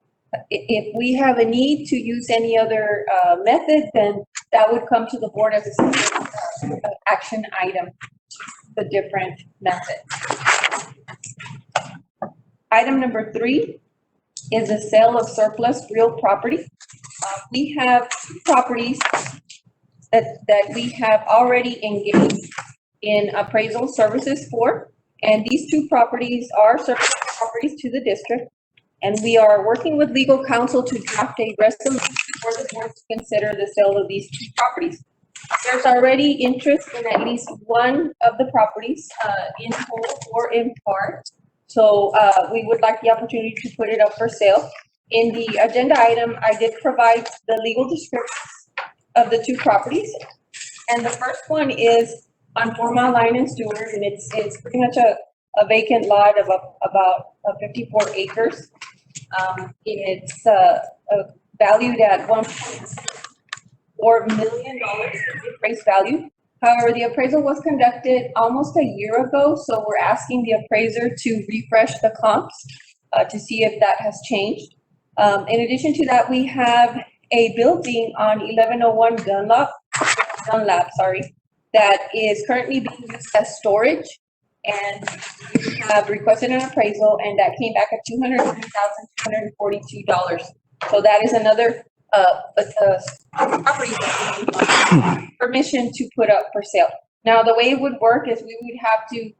If we have a need to use any other method, then that would come to the board as a separate action item, the different methods. Item number 3 is the sale of surplus real property. We have two properties that we have already engaged in appraisal services for, and these two properties are surplus properties to the district. And we are working with legal counsel to draft a resolution for the board to consider the sale of these two properties. There's already interest in at least one of the properties, in whole or in part. So, we would like the opportunity to put it up for sale. In the agenda item, I did provide the legal descriptions of the two properties. And the first one is on Forma Line and Stewart, and it's pretty much a vacant lot of about 54 acres. It's valued at $1.4 million appraised value. However, the appraisal was conducted almost a year ago, so we're asking the appraiser to refresh the comps to see if that has changed. In addition to that, we have a building on 1101 Dunlap, that is currently being used as storage. And we have requested an appraisal, and that came back at $203,242. So that is another property permission to put up for sale. Now, the way it would work is we would have to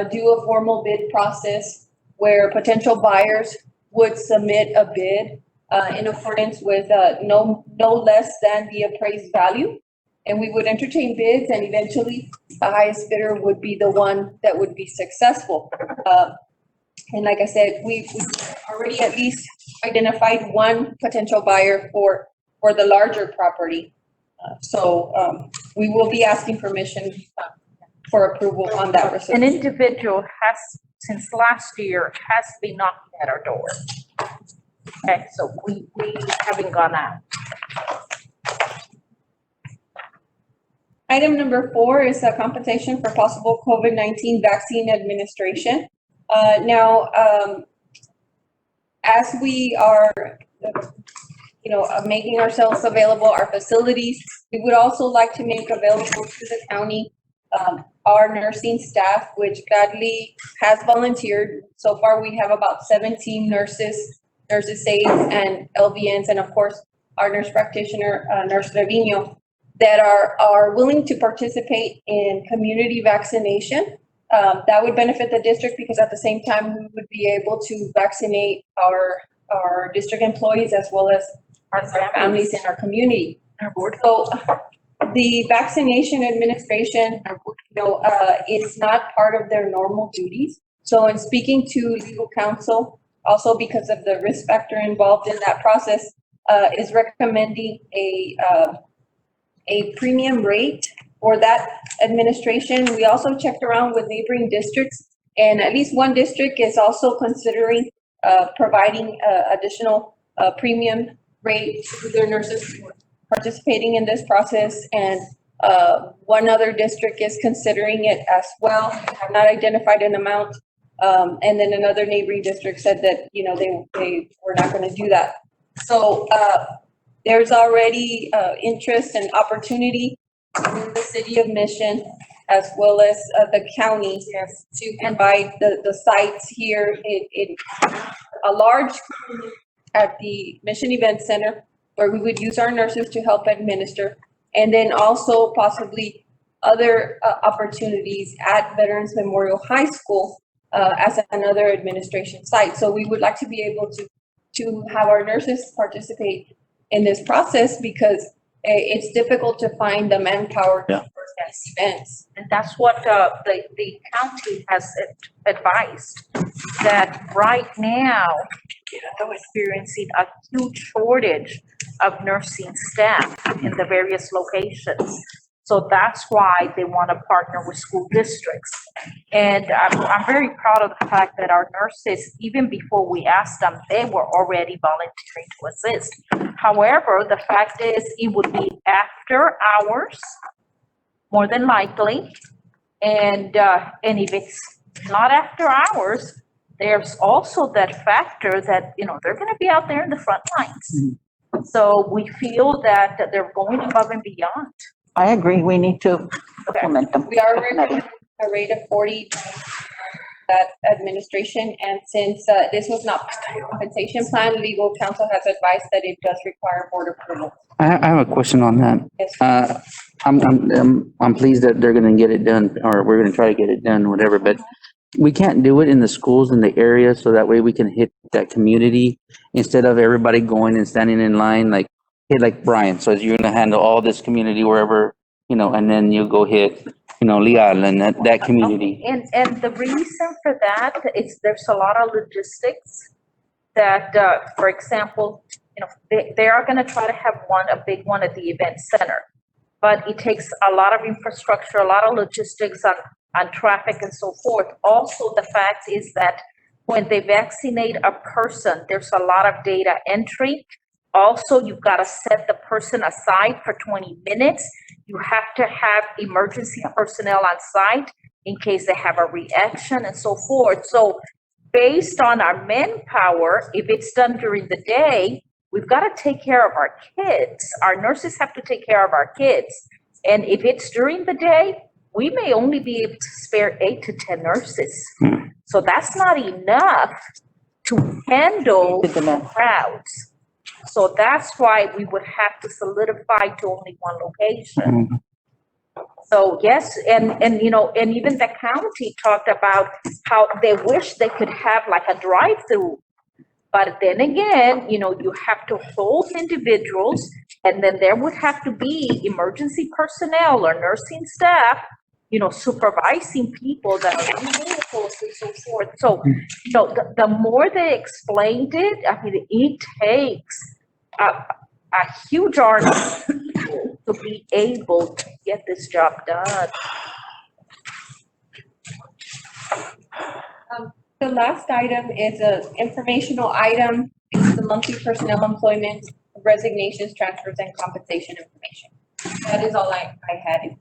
do a formal bid process where potential buyers would submit a bid in accordance with no less than the appraised value. And we would entertain bids, and eventually the highest bidder would be the one that would be successful. And like I said, we've already at least identified one potential buyer for the larger property. So we will be asking permission for approval on that. An individual has, since last year, has been knocking at our door. Okay, so we haven't gone out. Item number 4 is a compensation for possible COVID-19 vaccine administration. Now, as we are, making ourselves available, our facilities, we would also like to make available to the county our nursing staff, which gladly has volunteered. So far, we have about 17 nurses, aides, and LVNs, and of course, our nurse practitioner, Nurse Trevino, that are willing to participate in community vaccination. That would benefit the district because at the same time, we would be able to vaccinate our district employees as well as our families in our community. So the vaccination administration, it's not part of their normal duties. So in speaking to legal counsel, also because of the risk factor involved in that process, is recommending a premium rate for that administration. We also checked around with neighboring districts, and at least one district is also considering providing additional premium rate to their nurses participating in this process. And one other district is considering it as well. They have not identified an amount. And then another neighboring district said that, they were not going to do that. So there's already interest and opportunity in the city of Mission as well as the county to provide the sites here in a large at the Mission Event Center, where we would use our nurses to help administer, and then also possibly other opportunities at Veterans Memorial High School as another administration site. So we would like to be able to have our nurses participate in this process because it's difficult to find the manpower for these events. And that's what the county has advised, that right now we're experiencing a huge shortage of nursing staff in the various locations. So that's why they want to partner with school districts. And I'm very proud of the fact that our nurses, even before we asked them, they were already volunteering to assist. However, the fact is it would be after hours, more than likely, And if it's not after hours, there's also that factor that, they're gonna be out there in the front lines. So we feel that they're going above and beyond. I agree, we need to implement them. We are recommending a rate of 40 that administration, and since this was not part of the compensation plan, legal counsel has advised that it does require board approval. I have a question on that. Yes. I'm pleased that they're gonna get it done, or we're gonna try to get it done, whatever, but we can't do it in the schools in the area, so that way we can hit that community instead of everybody going and standing in line, like Brian, so you're gonna handle all this community wherever, and then you go hit, Leal and that community. And the reason for that is there's a lot of logistics that, for example, they are gonna try to have a big one at the event center. But it takes a lot of infrastructure, a lot of logistics on traffic and so forth. Also, the fact is that when they vaccinate a person, there's a lot of data entry. Also, you've got to set the person aside for 20 minutes. You have to have emergency personnel on site in case they have a reaction and so forth. So based on our manpower, if it's done during the day, we've got to take care of our kids. Our nurses have to take care of our kids. And if it's during the day, we may only be able to spare 8 to 10 nurses. So that's not enough to handle the crowds. So that's why we would have to solidify to only one location. So yes, and even the county talked about how they wish they could have like a drive-through. But then again, you have to hold individuals, and then there would have to be emergency personnel or nursing staff, supervising people that are in vehicles and so forth. So, the more they explained it, it takes a huge army to be able to get this job done. The last item is an informational item. It's the monthly personnel employment, resignations, transfers, and compensation information. That is all I had. If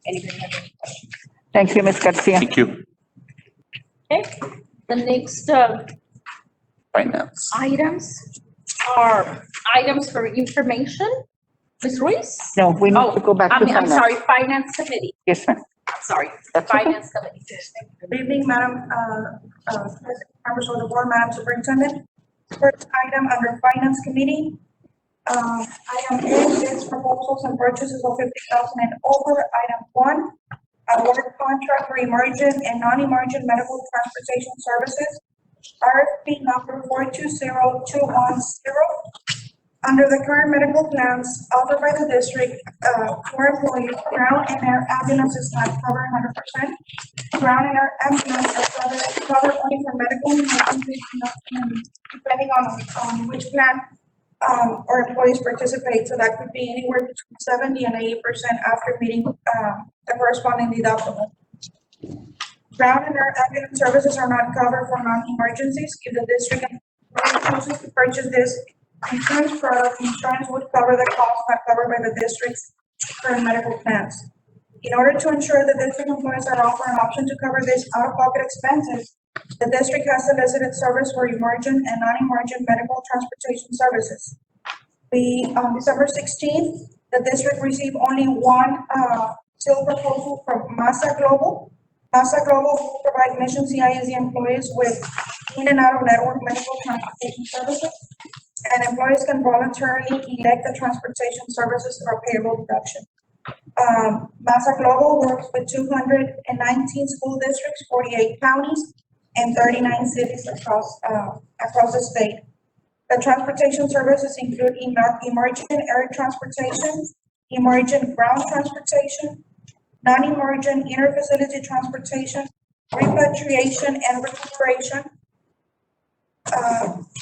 anybody has any questions. Thank you, Ms. Garcia. Thank you. Okay, the next Finance. items are items for information. Ms. Ruiz? No, we need to go back to I'm finance. sorry, Finance Committee. Yes, ma'am. Sorry, That's okay. Finance Committee. Good evening, Madam members of the board, Madam Superintendent. First item under Finance Committee. Item A, bids, proposals, and purchases of 50,000 and over. Item 1, award contract for emergent and non-emergent medical transportation services. RFP number 420210. Under the current medical plans offered by the district, for employees, ground and air ambulance is not covered 100%. Ground and air ambulance are covered only for medical emergencies, depending on which plan or employees participate. So that could be anywhere between 70 and 80% after meeting the corresponding deductible. Ground and air ambulance services are not covered for non-emergencies. If the district chooses to purchase this insurance product, insurance would cover the cost not covered by the district's current medical plans. In order to ensure that district employees are offered an option to cover these out-of-pocket expenses, the district has solicited service for emergent and non-emergent medical transportation services. On December 16th, the district received only one sale proposal from Massa Global. Massa Global will provide Mission CISD employees with in and out of network medical transportation services, and employees can voluntarily elect the transportation services for payroll deduction. Massa Global works with 219 school districts, 48 counties, and 39 cities across the state. The transportation services include emergent air transportation, emergent ground transportation, non-emergent interfacility transportation, repatriation, and recuperation.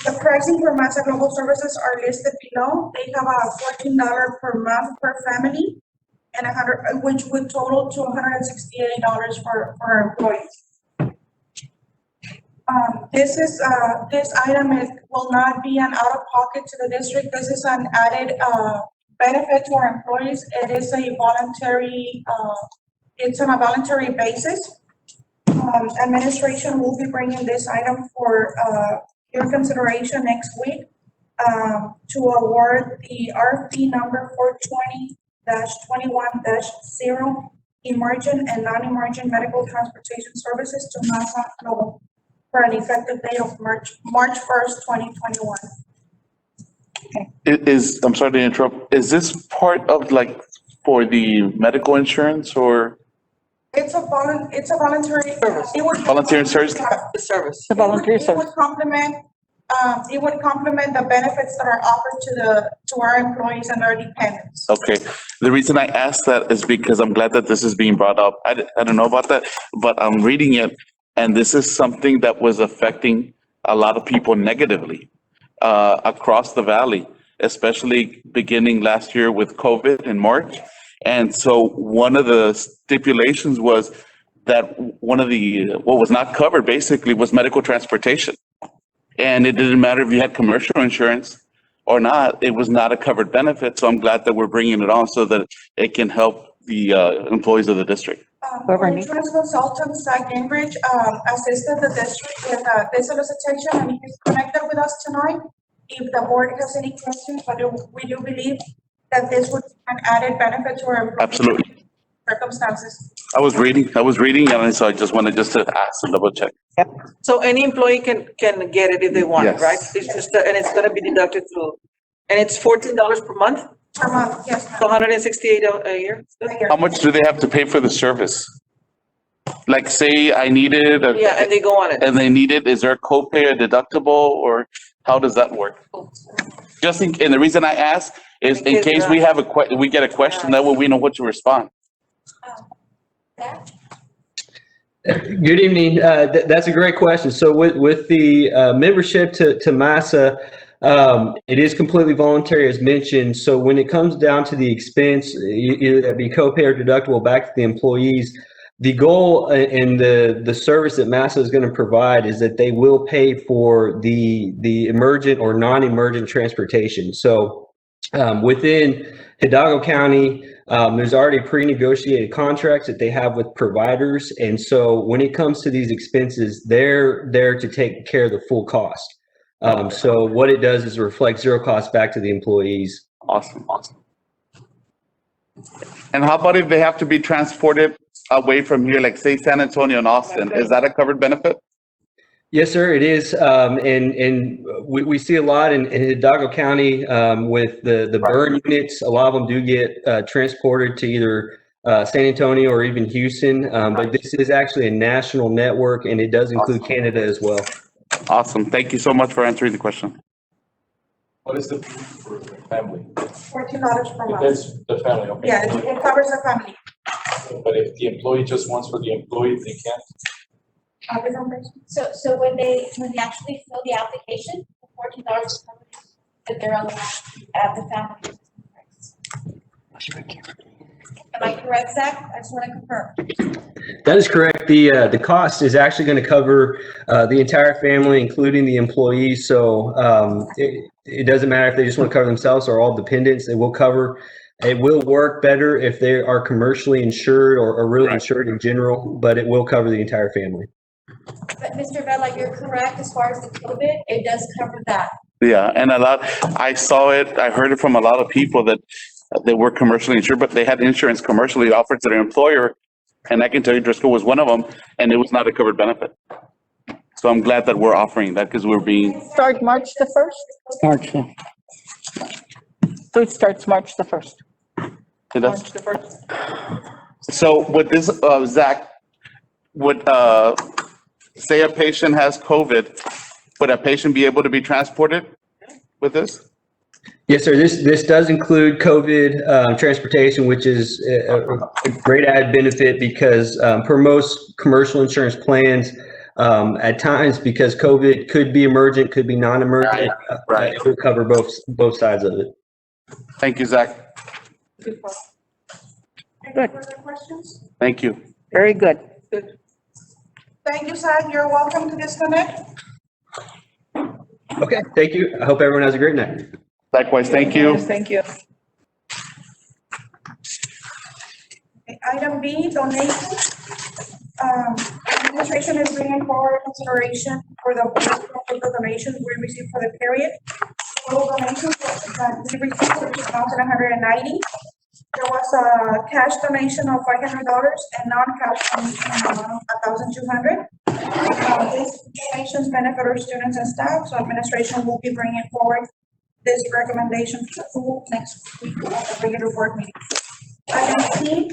The pricing for Massa Global services are listed below. They have a $14 per month per family, and which would total to $168 for employees. This item will not be an out-of-pocket to the district. This is an added benefit to our employees. It is a voluntary It's on a voluntary basis. Administration will be bringing this item for your consideration next week to award the RFP number 420-21-0 emergent and non-emergent medical transportation services to Massa Global for an effective date of March 1st, 2021. I'm sorry to interrupt, is this part of like for the medical insurance or It's a voluntary. It would- volunteer service? The service. The voluntary It service. would complement the benefits that are offered to our employees and our dependents. Okay, the reason I asked that is because I'm glad that this is being brought up. I don't know about that, but I'm reading it, and this is something that was affecting a lot of people negatively across the valley, especially beginning last year with COVID in March. And so one of the stipulations was that what was not covered basically was medical transportation. And it didn't matter if you had commercial insurance or not, it was not a covered benefit. So I'm glad that we're bringing it on so that it can help the employees of the district. Our insurance consultant, Zach Gingrich, assisted the district with this solicitation, and he's connected with us tonight. If the board has any questions, but we do believe that this would be an added benefit to our employees. Absolutely. Circumstances. I was reading, and so I just wanted to ask and double check. So any employee can get it if they want it, Yes. right? It's just, and it's gonna be deducted through, and it's $14 per month, Per month, yes. so 168 a year? How much do they have to pay for the service? Like say I needed, Yeah, and they go on it. and they need it, is there a copay or deductible, or how does that work? Just and the reason I ask is in case we have we get a question, that way we know what to respond. Good evening. That's a great question. So with the membership to Massa, it is completely voluntary as mentioned. So when it comes down to the expense, either that be copay or deductible back to the employees, the goal and the service that Massa is going to provide is that they will pay for the emergent or non-emergent transportation. So within Hidalgo County, there's already pre-negotiated contracts that they have with providers. And so when it comes to these expenses, they're there to take care of the full cost. So what it does is reflect zero cost back to the employees. Awesome. And how about if they have to be transported away from here, like say San Antonio and Austin, is that a covered benefit? Yes, sir, it is. And we see a lot in Hidalgo County with the burn units. A lot of them do get transported to either San Antonio or even Houston. But this is actually a national network, and it does include Canada as well. Awesome. Thank you so much for answering the question. What is the fee for the family? $14 per If month. it's the family, okay. Yeah, it covers the family. But if the employee just wants for the employee, they can't. So when they actually fill the application, the $14 that they're allowed at the family. Am I correct, Zach? I just want to confirm. That is correct. The cost is actually going to cover the entire family, including the employees. So it doesn't matter if they just want to cover themselves or all dependents. It will cover. It will work better if they are commercially insured or really insured in general, but it will cover the entire family. But Mr. Vela, you're correct as far as the COVID, it does cover that. Yeah, and I saw it, I heard it from a lot of people that they were commercially insured, but they had insurance commercially offered to their employer. And I can tell you Driscoll was one of them, and it was not a covered benefit. So I'm glad that we're offering that because we're being. Start March the 1st? March, yeah. So it starts March the 1st. It does? March the 1st. So with this, Zach, would, say a patient has COVID, would a patient be able to be transported with this? Yes, sir. This does include COVID transportation, which is a great added benefit because per most commercial insurance plans, at times because COVID could be emergent, could be non-emergent, it will cover both sides of it. Thank you, Zach. Any Good. further questions? Thank you. Very good. Thank you, Zach. You're welcome to disconnect. Okay, thank you. I hope everyone has a great night. Likewise, thank you. Thank you. Item B, donations. Administration is bringing forward consideration for the donations we received for the period. Total donations that we received were 2,190. There was a cash donation of $500 and non-cash donation of 1,200. These donations benefit our students and staff, so administration will be bringing forward this recommendation to approval next week at the regular board meeting. Item C,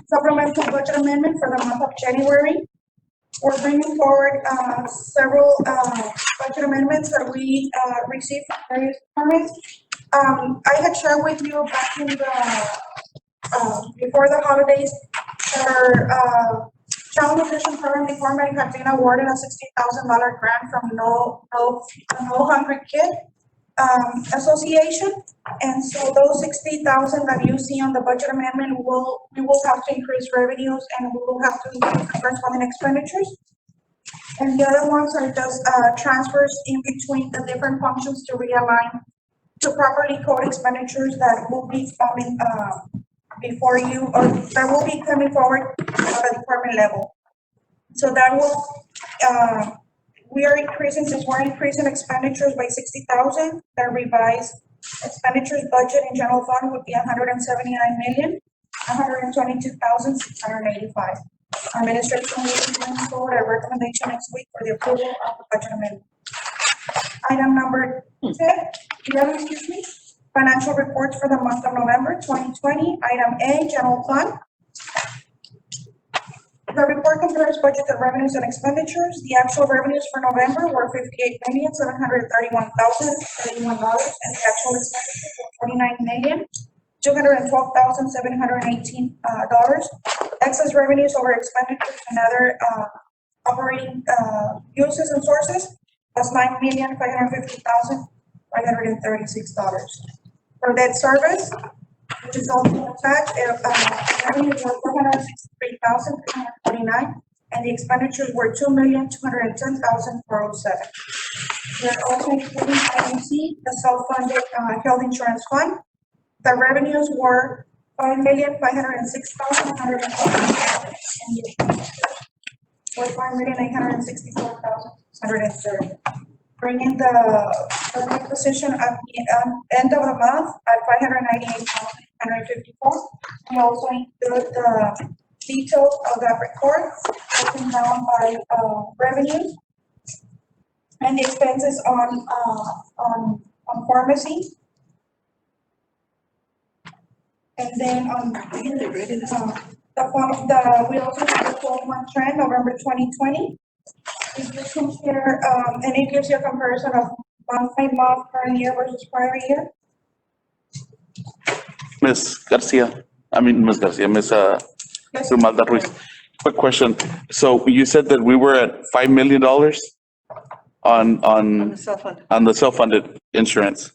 supplemental budget amendment for the month of January. We're bringing forward several budget amendments that we received from various departments. I had shared with you back in the before the holidays that our child nutrition program department had been awarded a $60,000 grant from No Hungry Kid Association. And so those 60,000 that you see on the budget amendment we will have to increase revenues and we will have to increase the corresponding expenditures. And the other ones are just transfers in between the different functions to realign to properly code expenditures that will be coming before you, or that will be coming forward at the department level. So that will, we are increasing, since we're increasing expenditures by 60,000, the revised expenditures budget in general fund would be 179,122,685. Administration will be bringing forward a recommendation next week for the approval of the budget amendment. Item number 11, excuse me, financial reports for the month of November 2020. Item A, general fund. The report compares budgeted revenues and expenditures. The actual revenues for November were $58,731,031, and the actual expenditures were $49,212,718. Excess revenues over expenditures and other operating uses and sources was $9,550,536. For debt service, which is also attached, revenues were $463,349, and the expenditures were $2,210,407. We are also including item C, the self-funded health insurance fund. The revenues were $5,506,140, and the expenditures were $5,864,630. Bringing the net position at the end of the month at $598,154. We also include the details of that report broken down by revenues and the expenses on pharmacy. And then on we also have the 12-month trend, November 2020. If you compare, and it gives you a comparison of month by month, current year versus prior year. Ms. Grimalda Ruiz. Quick question. So you said that we were at $5 million on the self-funded insurance.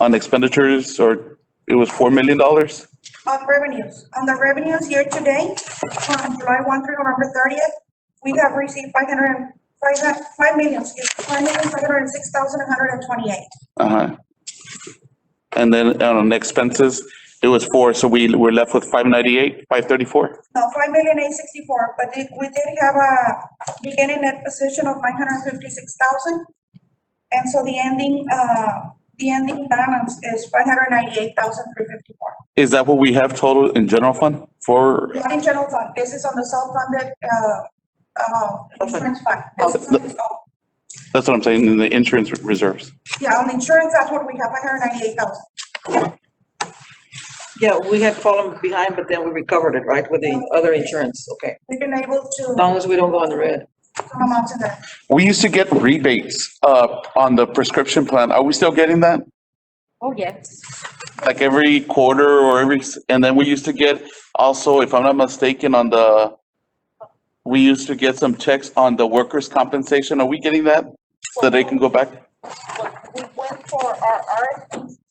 On expenditures, or it was $4 million? On revenues. On the revenues year to date, from July 1 through November 30th, we have received $5,506,128. And then on expenses, it was 4, so we were left with 598, 534? No, $5,864,000, but we did have a beginning net position of $956,000. And so the ending balance is $598,354. Is that what we have total in general fund for? Not in general fund. This is on the self-funded insurance fund. That's what I'm saying, in the insurance reserves. Yeah, on insurance, that's what we have, $598,000. Yeah, we had fallen behind, but then we recovered it, right, with the other insurance, okay. We've been able to. As long as we don't go on the red. Some amounts in there. We used to get rebates on the prescription plan. Are we still getting that? Oh, yes. Like every quarter or and then we used to get also, if I'm not mistaken, we used to get some checks on the workers' compensation. Are we getting that? So they can go back? We went for our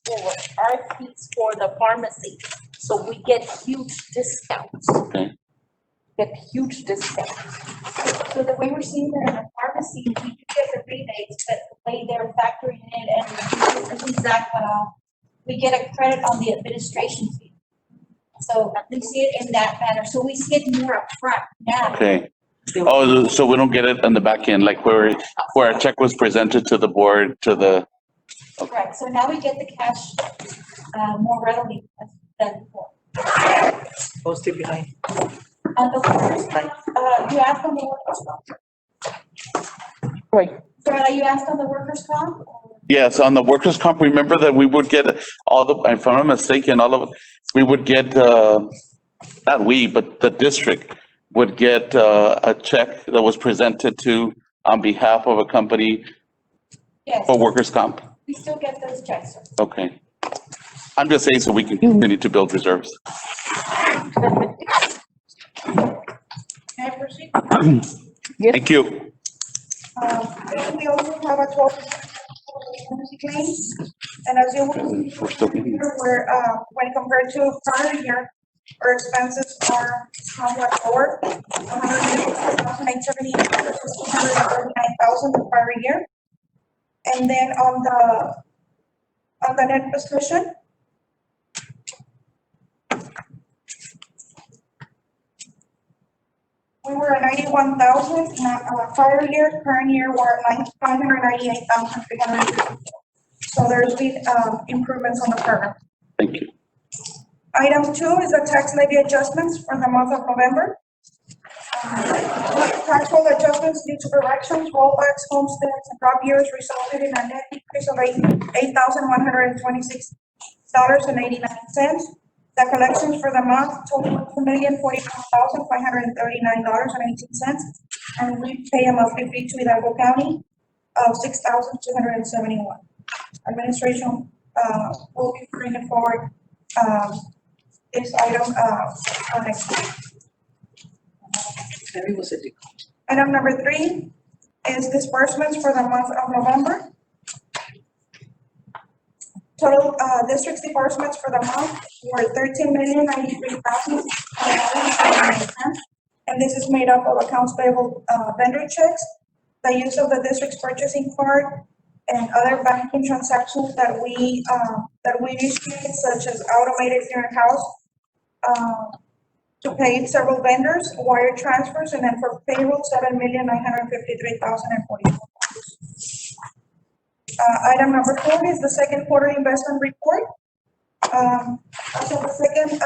RFPs for the pharmacy, so we get huge discounts. Okay. Get huge discounts. So the way we're seeing it in the pharmacy, we do get the rebates, but the way they're factoring it and we get a credit on the administration fee. So we see it in that manner. So we see it more upfront now. Okay. Oh, so we don't get it on the back end, like where a check was presented to the board, to the, Correct. So now we get the cash more readily than before. Post it behind. On the workers' comp, you asked on the workers' comp? Wait, Sorry, you asked on the workers' comp? yes, on the workers' comp, remember that we would get all the, if I'm not mistaken, all of it, we would get, not we, but the district would get a check that was presented to on behalf of a company Yes, for workers' comp. we still get those checks, sir. Okay. I'm just saying so we can continue to build reserves. Can I proceed? Thank you. Then we also have a 12% emergency claims, and as you will see, We're still getting- when compared to prior year, our expenses are somewhat lower, 108,878 versus 239,000 the prior year. And then on the net position, we were at 91,000, prior year, current year, we're at 598,350. So there's been, improvements on the program. Thank you. Item 2 is the tax levy adjustments for the month of November. Tax roll adjustments due to corrections, rollbacks, homesteads, and crop years resulted in a net decrease of $8,126.89. The collections for the month total $2,041,539.18, and we pay a monthly fee to Hidalgo County of $6,271. Administration will be bringing forward this item for next week. Item number 3 is disbursements for the month of November. Total district's disbursements for the month were $13,093,000, and this is made up of accounts payable vendor checks, the use of the district's purchasing card, and other banking transactions that we initiated, such as automated clearinghouse to pay several vendors, wire transfers, and then for payroll, $7,953,044. Item number 4 is the second quarter investment report. As of the second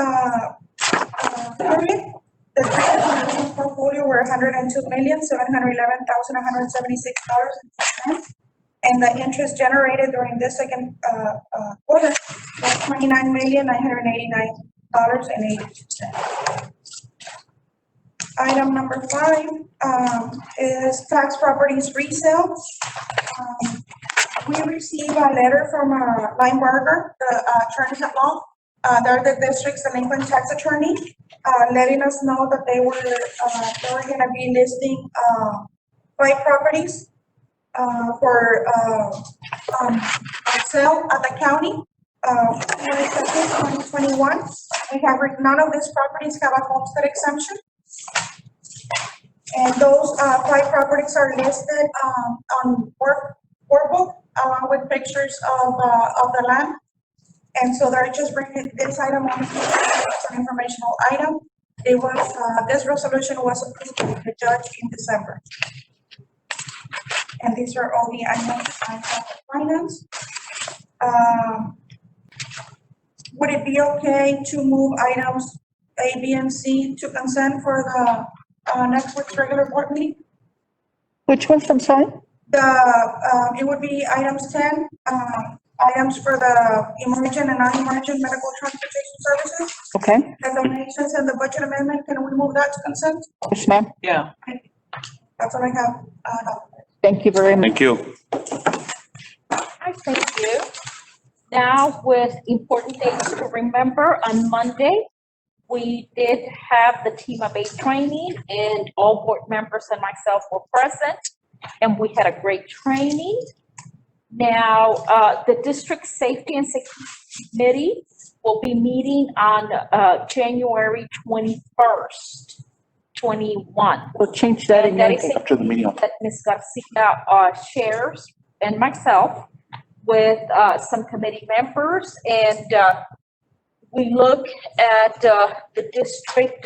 period, the investment portfolio were $102,711,176.06, and the interest generated during this second quarter was $29,989.82. Item number 5 is tax properties resale. We received a letter from Linebarger, the attorneys at law. They're the district's delinquent tax attorney, letting us know that they were gonna be listing 5 properties for sale at the county. When it's 2021, none of these properties have a homestead exemption. And those 5 properties are listed on workbook along with pictures of the land. And so they're just bringing this item on, it's an informational item. It was, this resolution was approved by the judge in December. And these are all the items on finance. Would it be okay to move items A, B, and C to consent for the next week's regular board meeting? which ones, I'm sorry? It would be items 10, items for the emergent and non-emergent medical transportation services. Okay, The donations and the budget amendment, can we move that to consent? yes, ma'am. Yeah. That's what I have. Thank you very much. Thank you. I thank you. Now with important dates to remember, on Monday, we did have the Team of 8 training and all board members and myself were present and we had a great training. Now, the District Safety and Security Committee will be meeting on January 21st, 21. We'll change that in And that your is date. a After the meeting. that Ms. Garcia shares and myself with some committee members. And we look at the district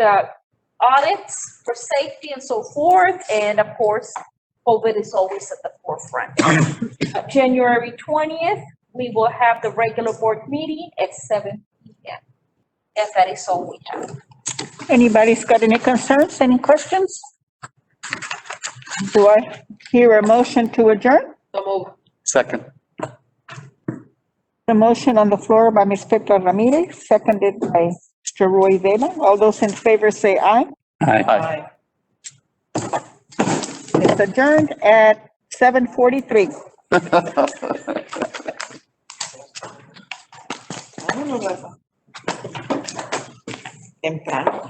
audits for safety and so forth, and of course, COVID is always at the forefront. January 20th, we will have the regular board meeting at 7 p.m. And that is all we have. Anybody's got any concerns, any questions? Do I hear a motion to adjourn? Second. The motion on the floor by Ms. Petra Ramirez, seconded by Mr. Roy Vela. All those in favor say aye. Aye. It's adjourned at 7:43. Temprano.